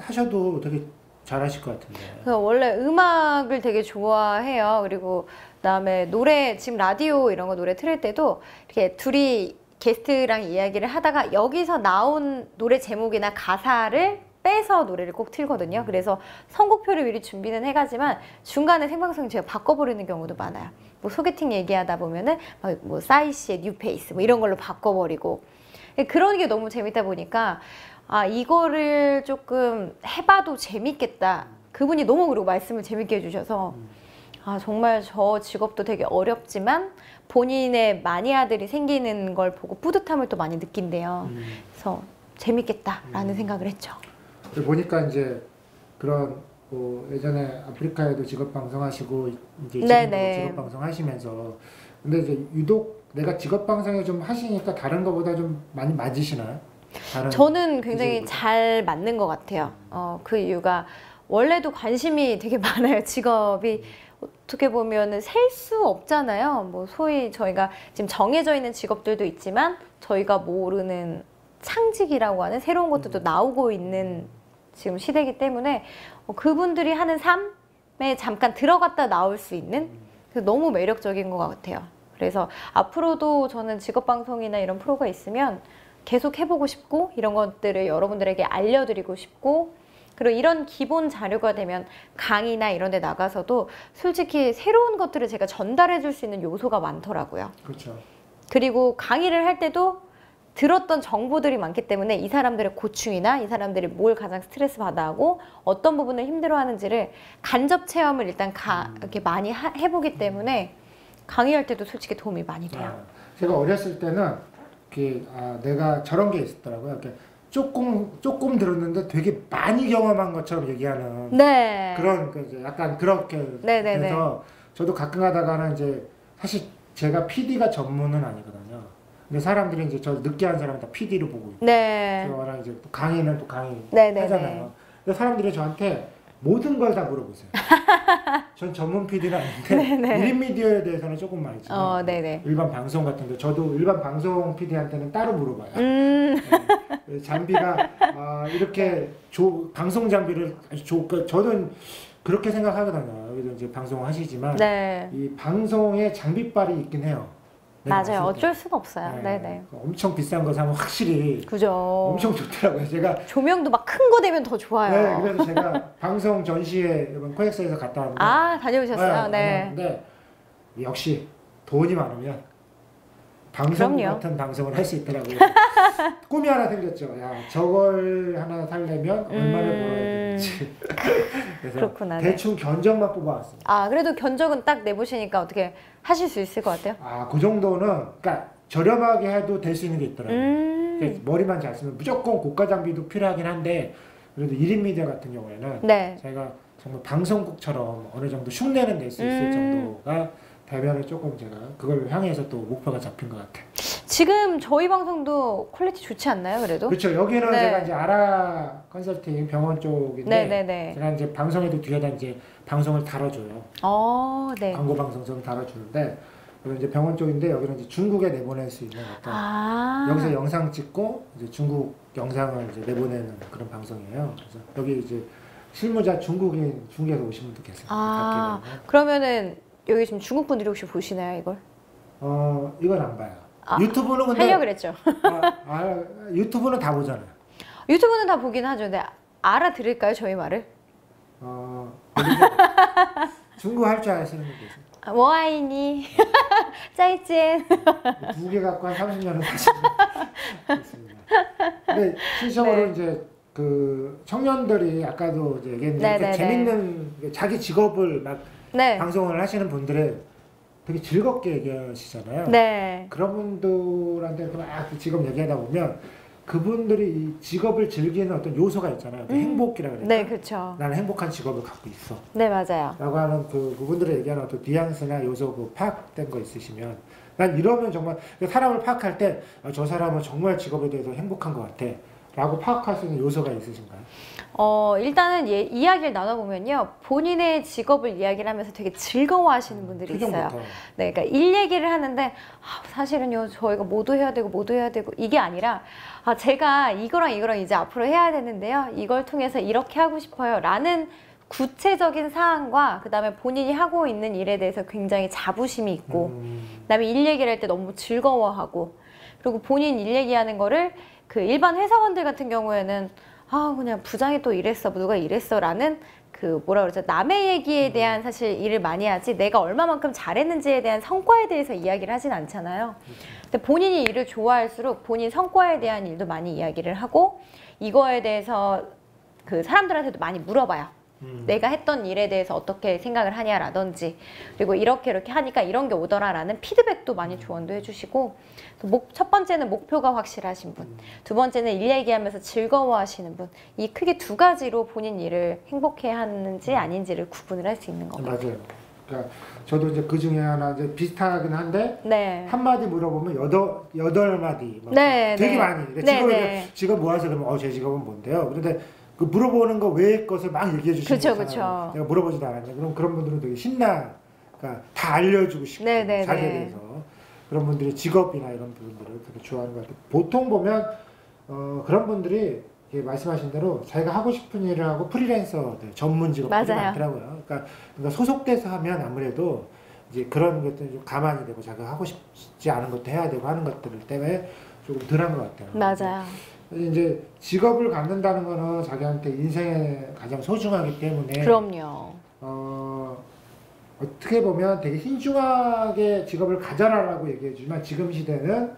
Speaker 1: 하셔도 되게 잘하실 것 같은데.
Speaker 2: 그래서 원래 음악을 되게 좋아해요. 그리고 그다음에 노래 지금 라디오 이런 거 노래 틀을 때도 이렇게 둘이 게스트랑 이야기를 하다가 여기서 나온 노래 제목이나 가사를 빼서 노래를 꼭 틀거든요. 그래서 선곡표를 미리 준비는 해가지만 중간에 생방송 제가 바꿔버리는 경우도 많아요. 뭐 소개팅 얘기하다 보면은 뭐 싸이 씨의 뉴페이스 뭐 이런 걸로 바꿔버리고 그런 게 너무 재밌다 보니까 아 이거를 조금 해봐도 재밌겠다. 그분이 너무 그리고 말씀을 재밌게 해주셔서 아 정말 저 직업도 되게 어렵지만 본인의 마니아들이 생기는 걸 보고 뿌듯함을 또 많이 느낀대요. 그래서 재밌겠다라는 생각을 했죠.
Speaker 1: 보니까 이제 그런 뭐 예전에 아프리카에도 직업 방송하시고 이제
Speaker 2: 네네.
Speaker 1: 지금도 직업 방송 하시면서 근데 이제 유독 내가 직업 방송을 좀 하시니까 다른 거보다 좀 많이 맞으시나요? 다른
Speaker 2: 저는 굉장히
Speaker 1: BJ보다?
Speaker 2: 잘 맞는 것 같아요. 그 이유가 원래도 관심이 되게 많아요. 직업이 어떻게 보면 셀 수 없잖아요. 뭐 소위 저희가 지금 정해져 있는 직업들도 있지만 저희가 모르는 창직이라고 하는 새로운 것들도 나오고 있는 지금 시대이기 때문에 그분들이 하는 삶에 잠깐 들어갔다 나올 수 있는 너무 매력적인 것 같아요. 그래서 앞으로도 저는 직업방송이나 이런 프로가 있으면 계속 해보고 싶고 이런 것들을 여러분들에게 알려드리고 싶고 그리고 이런 기본 자료가 되면 강의나 이런 데 나가서도 솔직히 새로운 것들을 제가 전달해 줄 수 있는 요소가 많더라고요.
Speaker 1: 그렇죠.
Speaker 2: 그리고 강의를 할 때도 들었던 정보들이 많기 때문에 이 사람들의 고충이나 이 사람들이 뭘 가장 스트레스 받아하고 어떤 부분을 힘들어하는지를 간접 체험을 일단 이렇게 많이 해보기 때문에 강의할 때도 솔직히 도움이 많이 돼요.
Speaker 1: 제가 어렸을 때는 내가 저런 게 있었더라고요. 이렇게 조금 들었는데 되게 많이 경험한 것처럼 얘기하는
Speaker 2: 네.
Speaker 1: 그런 이제 약간 그렇게
Speaker 2: 네네네.
Speaker 1: 돼서 저도 가끔 하다가는 이제 사실 제가 PD가 전문은 아니거든요. 근데 사람들이 이제 저 느끼한 사람은 다 PD로 보고 있고
Speaker 2: 네.
Speaker 1: 저랑 이제 또 강의는 또 강의
Speaker 2: 네네네.
Speaker 1: 하잖아요. 근데 사람들이 저한테 모든 걸 다 물어보세요. 전 전문 PD는 아닌데 1인 미디어에 대해서는 조금 알지만
Speaker 2: 네네.
Speaker 1: 일반 방송 같은데 저도 일반 방송 PD한테는 따로 물어봐요. 네. 장비가 이렇게 방송 장비를 아주 저는 그렇게 생각하거든요. 여기도 이제 방송 하시지만
Speaker 2: 네.
Speaker 1: 이 방송에 장비빨이 있긴 해요.
Speaker 2: 맞아요. 어쩔 수가 없어요.
Speaker 1: 네.
Speaker 2: 네네.
Speaker 1: 엄청 비싼 거 사면 확실히
Speaker 2: 그죠.
Speaker 1: 엄청 좋더라고요. 제가
Speaker 2: 조명도 막 큰 거 되면 더 좋아요.
Speaker 1: 네, 그래서 제가 방송 전시회 이번 코엑스에서 갔다 왔는데
Speaker 2: 다녀오셨어요? 네.
Speaker 1: 근데 역시 돈이 많으면 방송
Speaker 2: 그럼요.
Speaker 1: 같은 방송을 할 수 있더라고요. 꿈이 하나 생겼죠. 야, 저걸 하나 살려면 얼마를 벌어야 되는지. 그래서
Speaker 2: 그렇구나.
Speaker 1: 대충 견적만 뽑아왔습니다.
Speaker 2: 그래도 견적은 딱 내보시니까 어떻게 하실 수 있을 것 같아요?
Speaker 1: 그 정도는 그러니까 저렴하게 해도 될 수 있는 게 있더라고요. 그러니까 머리만 잘 쓰면 무조건 고가 장비도 필요하긴 한데 그래도 1인 미디어 같은 경우에는
Speaker 2: 네.
Speaker 1: 제가 정말 방송국처럼 어느 정도 흉내는 낼 수 있을 정도가 되면은 조금 제가 그걸 향해서 또 목표가 잡힌 것 같아요.
Speaker 2: 지금 저희 방송도 퀄리티 좋지 않나요, 그래도?
Speaker 1: 그렇죠. 여기는
Speaker 2: 네.
Speaker 1: 제가 이제 아라 컨설팅 병원 쪽인데
Speaker 2: 네네네.
Speaker 1: 제가 이제 방송에도 뒤에다 이제 방송을 달아줘요.
Speaker 2: 네.
Speaker 1: 광고 방송을 달아주는데 그리고 이제 병원 쪽인데 여기는 이제 중국에 내보낼 수 있는 어떤 여기서 영상 찍고 이제 중국 영상을 이제 내보내는 그런 방송이에요. 그래서 여기 이제 실무자 중국인 중국에서 오신 분도 계세요.
Speaker 2: 그러면은 여기 지금 중국 분들이 혹시 보시나요, 이걸?
Speaker 1: 이건 안 봐요. 유튜브는 근데
Speaker 2: 하려고 그랬죠.
Speaker 1: 유튜브는 다 보잖아요.
Speaker 2: 유튜브는 다 보긴 하죠. 근데 알아들을까요, 저희 말을?
Speaker 1: 중국 할 줄 아시는 분 계세요?
Speaker 2: 워아이니 짜이찐
Speaker 1: 2개 갖고 한 30년을 사시는 근데 실적으로
Speaker 2: 네.
Speaker 1: 이제 그 청년들이 아까도 이제 얘기했는데
Speaker 2: 네네네.
Speaker 1: 재밌는 자기 직업을 막
Speaker 2: 네.
Speaker 1: 방송을 하시는 분들은 되게 즐겁게 얘기하시잖아요.
Speaker 2: 네.
Speaker 1: 그런 분들한테 막 직업 얘기하다 보면 그분들이 이 직업을 즐기는 어떤 요소가 있잖아요. 행복이라고 그럴까?
Speaker 2: 네, 그렇죠.
Speaker 1: 나는 행복한 직업을 갖고 있어.
Speaker 2: 네, 맞아요.
Speaker 1: 라고 하는 그분들이 얘기하는 어떤 뉘앙스나 요소 파악된 거 있으시면 난 이러면 정말 사람을 파악할 때 저 사람은 정말 직업에 대해서 행복한 것 같아. 라고 파악할 수 있는 요소가 있으신가요?
Speaker 2: 일단은 이야기를 나눠보면요. 본인의 직업을 이야기를 하면서 되게 즐거워하시는 분들이 있어요.
Speaker 1: 표정부터.
Speaker 2: 네, 그러니까 일 얘기를 하는데 사실은요, 저희가 뭐도 해야 되고 이게 아니라 제가 이거랑 이제 앞으로 해야 되는데요. 이걸 통해서 이렇게 하고 싶어요. 라는 구체적인 사항과 그다음에 본인이 하고 있는 일에 대해서 굉장히 자부심이 있고 그다음에 일 얘기를 할 때 너무 즐거워하고 그리고 본인 일 얘기하는 거를 그 일반 회사원들 같은 경우에는 그냥 부장이 또 이랬어, 누가 이랬어 라는 그 뭐라 그러죠, 남의 얘기에 대한 사실 일을 많이 하지 내가 얼마만큼 잘했는지에 대한 성과에 대해서 이야기를 하진 않잖아요. 근데 본인이 일을 좋아할수록 본인 성과에 대한 일도 많이 이야기를 하고 이거에 대해서 그 사람들한테도 많이 물어봐요. 내가 했던 일에 대해서 어떻게 생각을 하냐라든지 그리고 이렇게 하니까 이런 게 오더라라는 피드백도 많이 조언도 해주시고 첫 번째는 목표가 확실하신 분, 두 번째는 일 얘기하면서 즐거워하시는 분, 이 크게 두 가지로 본인 일을 행복해하는지 아닌지를 구분을 할 수 있는 것 같아요.
Speaker 1: 맞아요. 그러니까 저도 이제 그 중에 하나 이제 비슷하긴 한데
Speaker 2: 네.
Speaker 1: 한마디 물어보면 여덟 마디
Speaker 2: 네,
Speaker 1: 되게
Speaker 2: 네.
Speaker 1: 많이. 그러니까
Speaker 2: 네,
Speaker 1: 직업을
Speaker 2: 네.
Speaker 1: 직업 뭐 하세요? 그러면 제 직업은 뭔데요? 그런데 그 물어보는 거 외의 것을 막 얘기해 주시는
Speaker 2: 그쵸,
Speaker 1: 거잖아요.
Speaker 2: 그쵸.
Speaker 1: 내가 물어보지도 않았는데 그럼 그런 분들은 되게 그러니까 다 알려주고 싶고
Speaker 2: 네, 네,
Speaker 1: 자기에
Speaker 2: 네.
Speaker 1: 대해서 그런 분들이 직업이나 이런 부분들을 되게 좋아하는 것 같아요. 보통 보면 그런 분들이 말씀하신 대로 자기가 하고 싶은 일을 하고 프리랜서들 전문 직업들이
Speaker 2: 맞아요.
Speaker 1: 많더라고요. 그러니까 소속돼서 하면 아무래도 이제 그런 것들이 좀 가만히 되고 자기가 하고 싶지 않은 것도 해야 되고 하는 것들 때문에 조금 덜한 것 같아요.
Speaker 2: 맞아요.
Speaker 1: 이제 직업을 갖는다는 거는 자기한테 인생에 가장 소중하기 때문에
Speaker 2: 그럼요.
Speaker 1: 어떻게 보면 되게 신중하게 직업을 가져라라고 얘기해주지만 지금 시대는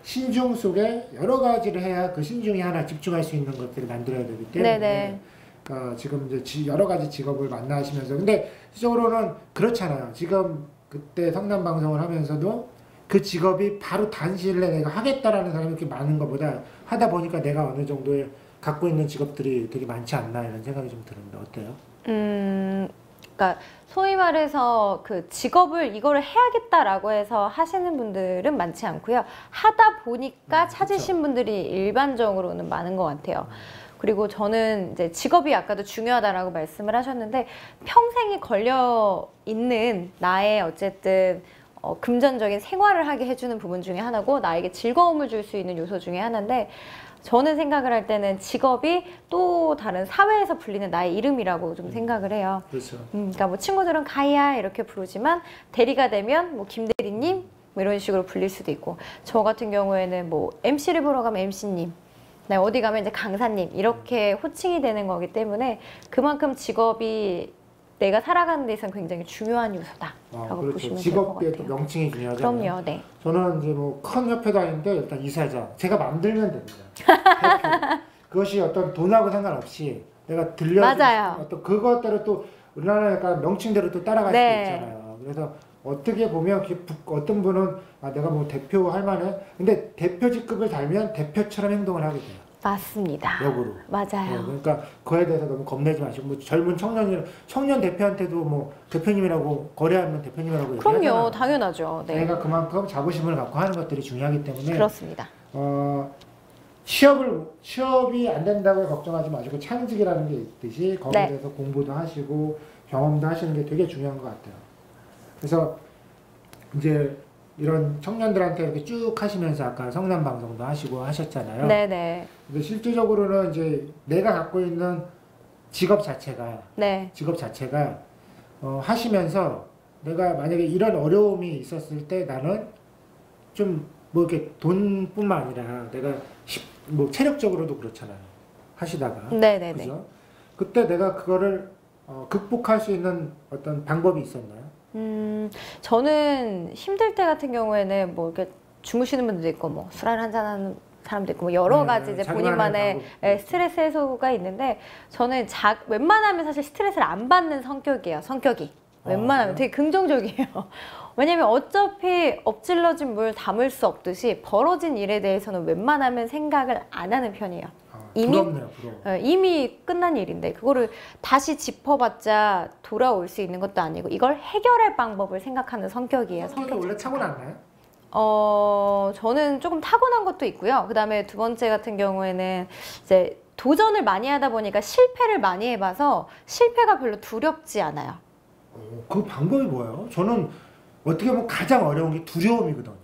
Speaker 1: 신중 속에 여러 가지를 해야 그 신중이 하나 집중할 수 있는 것들을 만들어야 되기 때문에
Speaker 2: 네네.
Speaker 1: 지금 이제 여러 가지 직업을 만나시면서 근데 실적으로는 그렇잖아요. 지금 그때 성남 방송을 하면서도 그 직업이 바로 단시일 내에 내가 하겠다라는 사람이 이렇게 많은 것보다 하다 보니까 내가 어느 정도의 갖고 있는 직업들이 되게 많지 않나 이런 생각이 좀 드는데 어때요?
Speaker 2: 그러니까 소위 말해서 그 직업을 이거를 해야겠다라고 해서 하시는 분들은 많지 않고요. 하다 보니까 찾으신 분들이 일반적으로는 많은 것 같아요. 그리고 저는 이제 직업이 아까도 중요하다라고 말씀을 하셨는데 평생이 걸려 있는 나의 어쨌든 금전적인 생활을 하게 해주는 부분 중에 하나고 나에게 즐거움을 줄 수 있는 요소 중에 하나인데 저는 생각을 할 때는 직업이 또 다른 사회에서 불리는 나의 이름이라고 좀 생각을 해요.
Speaker 1: 그렇죠.
Speaker 2: 그러니까 뭐 친구들은 가희야 이렇게 부르지만 대리가 되면 뭐 김대리님 뭐 이런 식으로 불릴 수도 있고 저 같은 경우에는 뭐 MC를 보러 가면 MC님 어디 가면 이제 강사님 이렇게 호칭이 되는 거기 때문에 그만큼 직업이 내가 살아가는 데 있어서 굉장히 중요한 요소다라고
Speaker 1: 그렇죠.
Speaker 2: 보시면 될 것
Speaker 1: 직업의 또
Speaker 2: 같아요.
Speaker 1: 명칭이 중요하잖아요.
Speaker 2: 그럼요, 네.
Speaker 1: 저는 이제 뭐 큰 협회 다니는데 일단 이사장 제가 만들면 됩니다. 대표. 그것이 어떤 돈하고 상관없이 내가
Speaker 2: 맞아요.
Speaker 1: 어떤 그것대로 또 우리나라 약간 명칭대로 또 따라갈
Speaker 2: 네.
Speaker 1: 수도 있잖아요. 그래서 어떻게 보면 어떤 분은 내가 뭐 대표 할 만해. 근데 대표 직급을 달면 대표처럼 행동을 하게 돼요.
Speaker 2: 맞습니다.
Speaker 1: 역으로.
Speaker 2: 맞아요.
Speaker 1: 그러니까 그거에 대해서 너무 겁내지 마시고 뭐 젊은 청년 대표한테도 뭐 대표님이라고 거래하면 대표님이라고
Speaker 2: 그럼요,
Speaker 1: 얘기하잖아요.
Speaker 2: 당연하죠. 네.
Speaker 1: 내가 그만큼 자부심을 갖고 하는 것들이 중요하기 때문에
Speaker 2: 그렇습니다.
Speaker 1: 취업이 안 된다고 걱정하지 마시고 창직이라는 게 있듯이 거기에
Speaker 2: 네.
Speaker 1: 대해서 공부도 하시고 경험도 하시는 게 되게 중요한 것 같아요. 그래서 이제 이런 청년들한테 이렇게 쭉 하시면서 아까 성남 방송도 하시고 하셨잖아요.
Speaker 2: 네네.
Speaker 1: 근데 실질적으로는 이제 내가 갖고 있는 직업 자체가
Speaker 2: 네.
Speaker 1: 하시면서 내가 만약에 이런 어려움이 있었을 때 나는 좀 뭐 이렇게 돈뿐만 아니라 내가 뭐 체력적으로도 그렇잖아요. 하시다가.
Speaker 2: 네네네.
Speaker 1: 그죠? 그때 내가 그거를 극복할 수 있는 어떤 방법이 있었나요?
Speaker 2: 저는 힘들 때 같은 경우에는 뭐 이렇게 주무시는 분들도 있고 뭐 술 한잔 하는 사람도 있고 뭐 여러 가지 이제 본인만의 스트레스 해소가 있는데 저는 웬만하면 사실 스트레스를 안 받는 성격이 웬만하면 되게 긍정적이에요. 왜냐면 어차피 엎질러진 물 담을 수 없듯이 벌어진 일에 대해서는 웬만하면 생각을 안 하는 편이에요.
Speaker 1: 부럽네요.
Speaker 2: 이미 끝난 일인데 그거를 다시 짚어봤자 돌아올 수 있는 것도 아니고 이걸 해결할 방법을 생각하는 성격이에요.
Speaker 1: 성격이 원래 타고났나요?
Speaker 2: 저는 조금 타고난 것도 있고요. 그 다음에 두 번째 같은 경우에는 이제 도전을 많이 하다 보니까 실패를 많이 해봐서 실패가 별로 두렵지 않아요.
Speaker 1: 그 방법이 뭐예요? 저는 어떻게 보면 가장 어려운 게 두려움이거든요.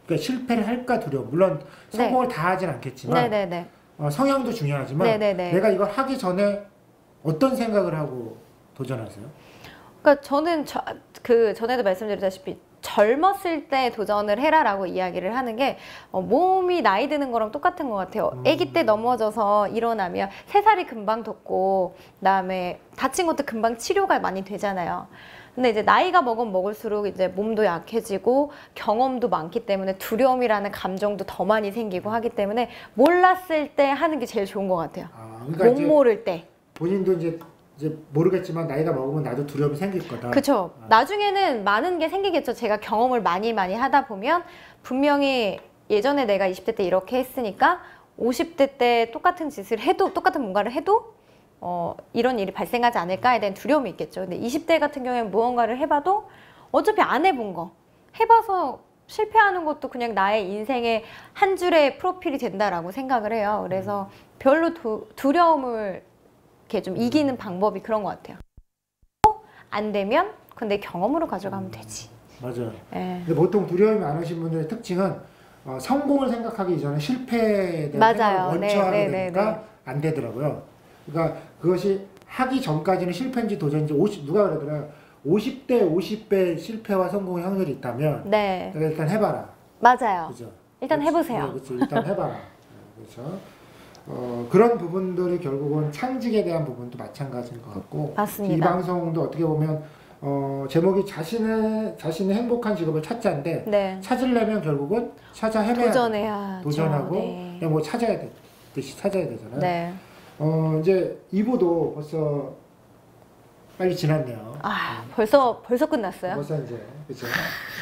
Speaker 1: 그러니까 실패를 할까 두려움. 물론 성공을 다 하진 않겠지만
Speaker 2: 네네네.
Speaker 1: 성향도 중요하지만
Speaker 2: 네네네.
Speaker 1: 내가 이걸 하기 전에 어떤 생각을 하고 도전하세요?
Speaker 2: 그러니까 저는 그 전에도 말씀드렸다시피 젊었을 때 도전을 해라라고 이야기를 하는 게 몸이 나이 드는 거랑 똑같은 것 같아요. 아기 때 넘어져서 일어나면 새살이 금방 돋고 그다음에 다친 것도 금방 치료가 많이 되잖아요. 근데 이제 나이가 먹을수록 이제 몸도 약해지고 경험도 많기 때문에 두려움이라는 감정도 더 많이 생기고 하기 때문에 몰랐을 때 하는 게 제일 좋은 것 같아요.
Speaker 1: 그러니까
Speaker 2: 못
Speaker 1: 이제
Speaker 2: 모를 때.
Speaker 1: 본인도 이제 모르겠지만 나이가 먹으면 나도 두려움이 생길 거다.
Speaker 2: 그쵸. 나중에는 많은 게 생기겠죠. 제가 경험을 많이 하다 보면 분명히 예전에 내가 20대 때 이렇게 했으니까 50대 때 똑같은 짓을 해도 똑같은 뭔가를 해도 이런 일이 발생하지 않을까에 대한 두려움이 있겠죠. 근데 20대 같은 경우에는 무언가를 해봐도 어차피 안 해본 거 해봐서 실패하는 것도 그냥 나의 인생의 한 줄의 프로필이 된다라고 생각을 해요. 그래서 별로 두려움을 이렇게 좀 이기는 방법이 그런 것 같아요. 안 되면 근데 경험으로 가져가면 되지.
Speaker 1: 맞아요.
Speaker 2: 네.
Speaker 1: 근데 보통 두려움이 많으신 분들의 특징은 성공을 생각하기 이전에 실패에 대한 생각을 먼저 하게 되니까 안 되더라고요. 그러니까 그것이 하기 전까지는 실패인지 도전인지 누가 그러더라고요. 50배 실패와 성공의 확률이 있다면
Speaker 2: 네.
Speaker 1: 내가 일단 해봐라.
Speaker 2: 맞아요.
Speaker 1: 그죠?
Speaker 2: 일단 해보세요.
Speaker 1: 네, 그렇죠. 일단 해봐라. 그렇죠. 그런 부분들이 결국은 창직에 대한 부분도 마찬가지인 것 같고
Speaker 2: 맞습니다.
Speaker 1: 이 방송도 어떻게 보면 제목이 자신의 행복한 직업을 찾자인데
Speaker 2: 네.
Speaker 1: 찾으려면 결국은 찾아 헤매야 도전하고
Speaker 2: 네.
Speaker 1: 뭐 찾아야 되잖아요.
Speaker 2: 네.
Speaker 1: 이제 2부도 벌써 빨리 지났네요.
Speaker 2: 벌써 끝났어요?
Speaker 1: 벌써 이제 그렇죠.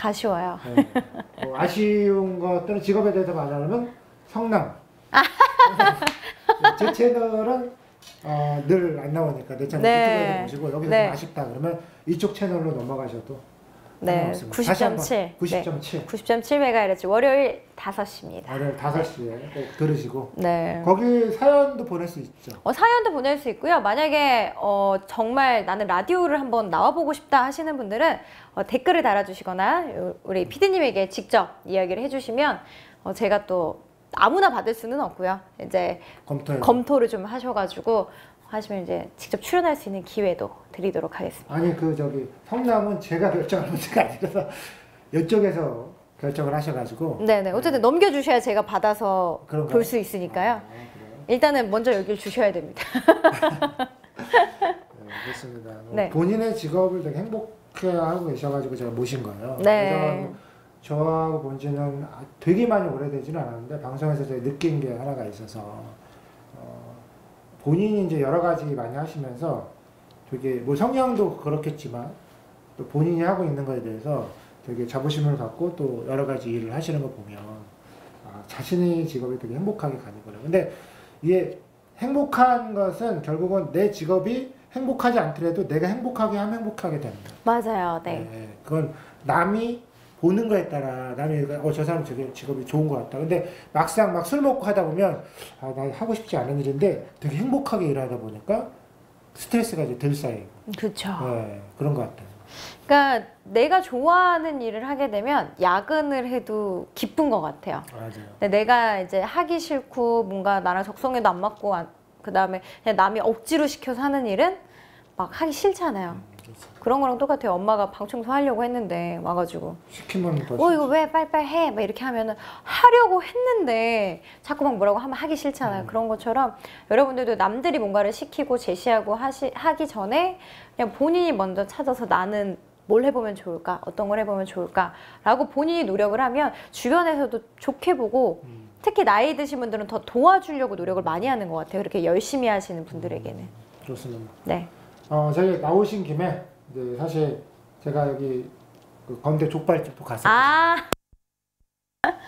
Speaker 2: 아쉬워요.
Speaker 1: 네. 아쉬운 것들은 직업에 대해서 말하면 성남. 제 채널은 늘 안 나오니까 내 채널 유튜브에서 보시고 여기서 좀 아쉽다 그러면 이쪽 채널로 넘어가셔도
Speaker 2: 네, 90.7.
Speaker 1: 90.7.
Speaker 2: 90.7MHz 월요일 5시입니다.
Speaker 1: 월요일 5시에 꼭 들으시고
Speaker 2: 네.
Speaker 1: 거기 사연도 보낼 수 있죠.
Speaker 2: 사연도 보낼 수 있고요. 만약에 정말 나는 라디오를 한번 나와보고 싶다 하시는 분들은 댓글을 달아주시거나 우리 PD님에게 직접 이야기를 해주시면 제가 또 아무나 받을 수는 없고요. 이제 검토를 좀 하셔가지고 하시면 이제 직접 출연할 수 있는 기회도 드리도록 하겠습니다.
Speaker 1: 아니 성남은 제가 결정할 문제가 아니라서 이쪽에서 결정을 하셔가지고
Speaker 2: 네네. 어쨌든 넘겨주셔야 제가 받아서 볼 수 있으니까요. 일단은 먼저 여기를 주셔야 됩니다.
Speaker 1: 네, 그렇습니다.
Speaker 2: 네.
Speaker 1: 본인의 직업을 되게 행복해하고 계셔가지고 제가 모신 거예요.
Speaker 2: 네.
Speaker 1: 저하고 본 지는 되게 많이 오래되지는 않았는데 방송에서 제가 느낀 게 하나가 있어서 본인이 이제 여러 가지 많이 하시면서 되게 뭐 성향도 그렇겠지만 또 본인이 하고 있는 거에 대해서 되게 자부심을 갖고 또 여러 가지 일을 하시는 거 보면 자신의 직업이 되게 행복하게 가는구나. 근데 이게 행복한 것은 결국은 내 직업이 행복하지 않더라도 내가 행복하게 하면 행복하게 됩니다.
Speaker 2: 맞아요. 네.
Speaker 1: 그건 남이 보는 거에 따라 남이 저 사람 되게 직업이 좋은 것 같다. 근데 막상 막 술 먹고 하다 보면 나 하고 싶지 않은 일인데 되게 행복하게 일하다 보니까 스트레스가 이제 덜 쌓이고.
Speaker 2: 그렇죠.
Speaker 1: 네, 그런 것 같아요.
Speaker 2: 그러니까 내가 좋아하는 일을 하게 되면 야근을 해도 기쁜 것 같아요.
Speaker 1: 맞아요.
Speaker 2: 근데 내가 이제 하기 싫고 뭔가 나랑 적성에도 안 맞고 그 다음에 그냥 남이 억지로 시켜서 하는 일은 막 하기 싫잖아요.
Speaker 1: 그렇죠.
Speaker 2: 그런 거랑 똑같아요. 엄마가 방 청소하려고 했는데 와가지고
Speaker 1: 시키면 더
Speaker 2: 이거 왜 빨리빨리 해? 막 이렇게 하면은 하려고 했는데 자꾸 막 뭐라고 하면 하기 싫잖아요. 그런 것처럼 여러분들도 남들이 뭔가를 시키고 제시하고 하기 전에 그냥 본인이 먼저 찾아서 나는 뭘 해보면 좋을까? 어떤 걸 해보면 좋을까? 라고 본인이 노력을 하면 주변에서도 좋게 보고 특히 나이 드신 분들은 더 도와주려고 노력을 많이 하는 것 같아요. 그렇게 열심히 하시는 분들에게는.
Speaker 1: 그렇습니다.
Speaker 2: 네.
Speaker 1: 저희 나오신 김에 이제 사실 제가 여기 그 건대 족발집도 갔었거든요.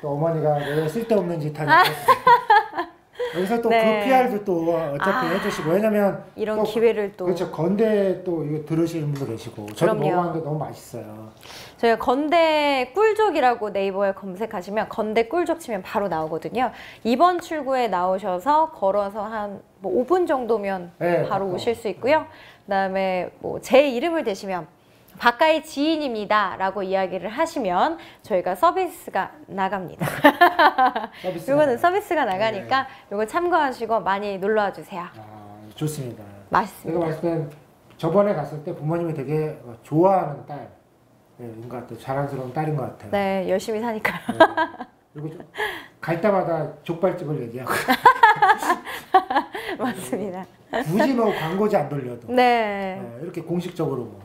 Speaker 1: 또 어머니가 왜 쓸데없는 짓 하냐고 여기서 또 그
Speaker 2: 네.
Speaker 1: PR도 또 어차피 해주시고 왜냐면
Speaker 2: 이런
Speaker 1: 또
Speaker 2: 기회를 또
Speaker 1: 그렇죠. 건대 또 이거 들으시는 분도 계시고 저도
Speaker 2: 그럼요.
Speaker 1: 먹어봤는데 너무 맛있어요.
Speaker 2: 저희가 건대 꿀족이라고 네이버에 검색하시면 건대 꿀족 치면 바로 나오거든요. 이번 출구에 나오셔서 걸어서 한 뭐 5분 정도면
Speaker 1: 네,
Speaker 2: 바로
Speaker 1: 가까워.
Speaker 2: 오실 수 있고요. 그다음에 뭐 제 이름을 대시면 바카의 지인입니다 라고 이야기를 하시면 저희가 서비스가 나갑니다. 이거는 서비스가 나가니까 이거 참고하시고 많이 놀러와 주세요.
Speaker 1: 좋습니다.
Speaker 2: 맛있습니다.
Speaker 1: 제가 봤을 땐 저번에 갔을 때 부모님이 되게 좋아하는 딸인 것 같아요. 자랑스러운 딸인 것 같아요.
Speaker 2: 네, 열심히 사니까.
Speaker 1: 네. 그리고 좀 갈 때마다 족발집을 얘기하고
Speaker 2: 맞습니다.
Speaker 1: 굳이 뭐 광고지 안 돌려도
Speaker 2: 네.
Speaker 1: 이렇게 공식적으로 뭐.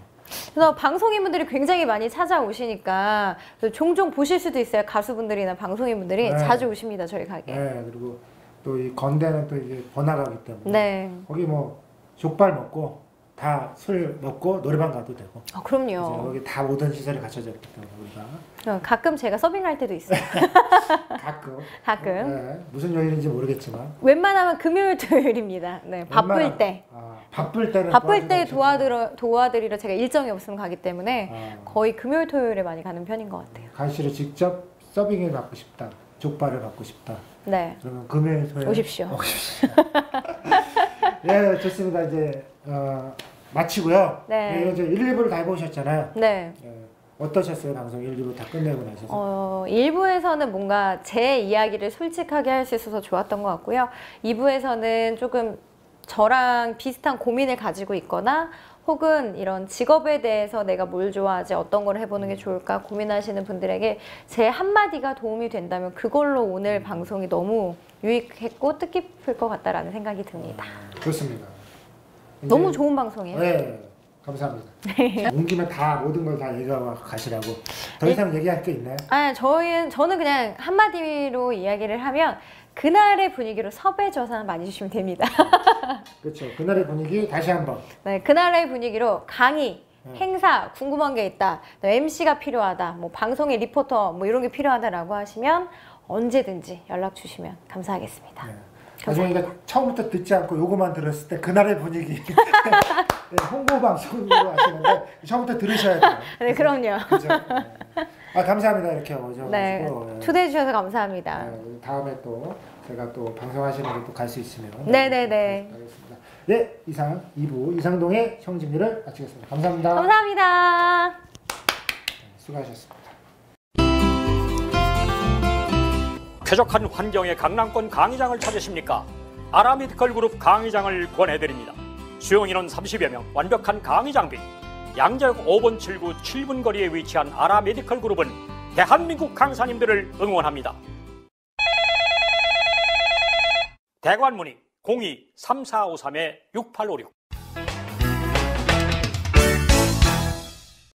Speaker 2: 그래서 방송인분들이 굉장히 많이 찾아오시니까 종종 보실 수도 있어요. 가수분들이나 방송인분들이
Speaker 1: 네.
Speaker 2: 자주 오십니다. 저희 가게.
Speaker 1: 네, 그리고 또 이 건대는 또 이제 번화가기 때문에
Speaker 2: 네.
Speaker 1: 거기 뭐 족발 먹고 다 술 먹고 노래방 가도 되고 이제
Speaker 2: 그럼요.
Speaker 1: 여기 다 모든 시설이 갖춰져 있기 때문에 우리가
Speaker 2: 가끔 제가 서빙할 때도 있어요.
Speaker 1: 가끔
Speaker 2: 가끔.
Speaker 1: 무슨 요일인지 모르겠지만
Speaker 2: 웬만하면 금요일, 토요일입니다. 네, 바쁠 때.
Speaker 1: 바쁠 때는
Speaker 2: 바쁠 때
Speaker 1: 도와주러
Speaker 2: 도와드리러 제가 일정이 없으면 가기 때문에
Speaker 1: 오시구나.
Speaker 2: 거의 금요일, 토요일에 많이 가는 편인 것 같아요.
Speaker 1: 가시를 직접 서빙을 받고 싶다. 족발을 받고 싶다.
Speaker 2: 네.
Speaker 1: 그러면 금요일 토요일
Speaker 2: 오십시오.
Speaker 1: 예, 좋습니다. 이제 마치고요.
Speaker 2: 네.
Speaker 1: 이제 1, 2부를 다 해보셨잖아요.
Speaker 2: 네.
Speaker 1: 어떠셨어요? 방송 1, 2부 다 끝내고 나셔서.
Speaker 2: 1부에서는 뭔가 제 이야기를 솔직하게 할 수 있어서 좋았던 것 같고요. 2부에서는 조금 저랑 비슷한 고민을 가지고 있거나 혹은 이런 직업에 대해서 내가 뭘 좋아하지, 어떤 걸 해보는 게 좋을까 고민하시는 분들에게 제 한마디가 도움이 된다면 그걸로 오늘 방송이 너무 유익했고 뜻깊을 것 같다라는 생각이 듭니다.
Speaker 1: 좋습니다.
Speaker 2: 너무 좋은 방송이에요.
Speaker 1: 네, 감사합니다. 온 김에 다 모든 걸 다 얘기하고 가시라고. 더 이상 얘기할 게 있나요?
Speaker 2: 저는 그냥 한마디로 이야기를 하면 그날의 분위기로 섭외 조사만 많이 주시면 됩니다.
Speaker 1: 그렇죠. 그날의 분위기 다시 한번.
Speaker 2: 네, 그날의 분위기로 강의, 행사, 궁금한 게 있다, MC가 필요하다, 뭐 방송의 리포터 뭐 이런 게 필요하다라고 하시면 언제든지 연락 주시면 감사하겠습니다.
Speaker 1: 네. 나중에 이거 처음부터 듣지 않고 요거만 들었을 때 그날의 분위기 네, 홍보 방송으로 하시는데 처음부터 들으셔야 돼요.
Speaker 2: 네, 그럼요.
Speaker 1: 그죠? 네. 감사합니다. 이렇게 오셔가지고.
Speaker 2: 네, 초대해 주셔서 감사합니다.
Speaker 1: 네, 다음에 또 제가 또 방송하시는 게 또 갈 수 있으면
Speaker 2: 네네네.
Speaker 1: 하겠습니다. 예, 이상 2부 이상동의 형진리를 마치겠습니다. 감사합니다.
Speaker 2: 감사합니다.
Speaker 1: 네, 수고하셨습니다.
Speaker 3: 쾌적한 환경의 강남권 강의장을 찾으십니까? 아라메디컬 그룹 강의장을 권해드립니다. 수용인원 30여 명, 완벽한 강의 장비. 양재역 5번 7구 7분 거리에 위치한 아라메디컬 그룹은 대한민국 강사님들을 응원합니다. 대관 문의 02-3453-6856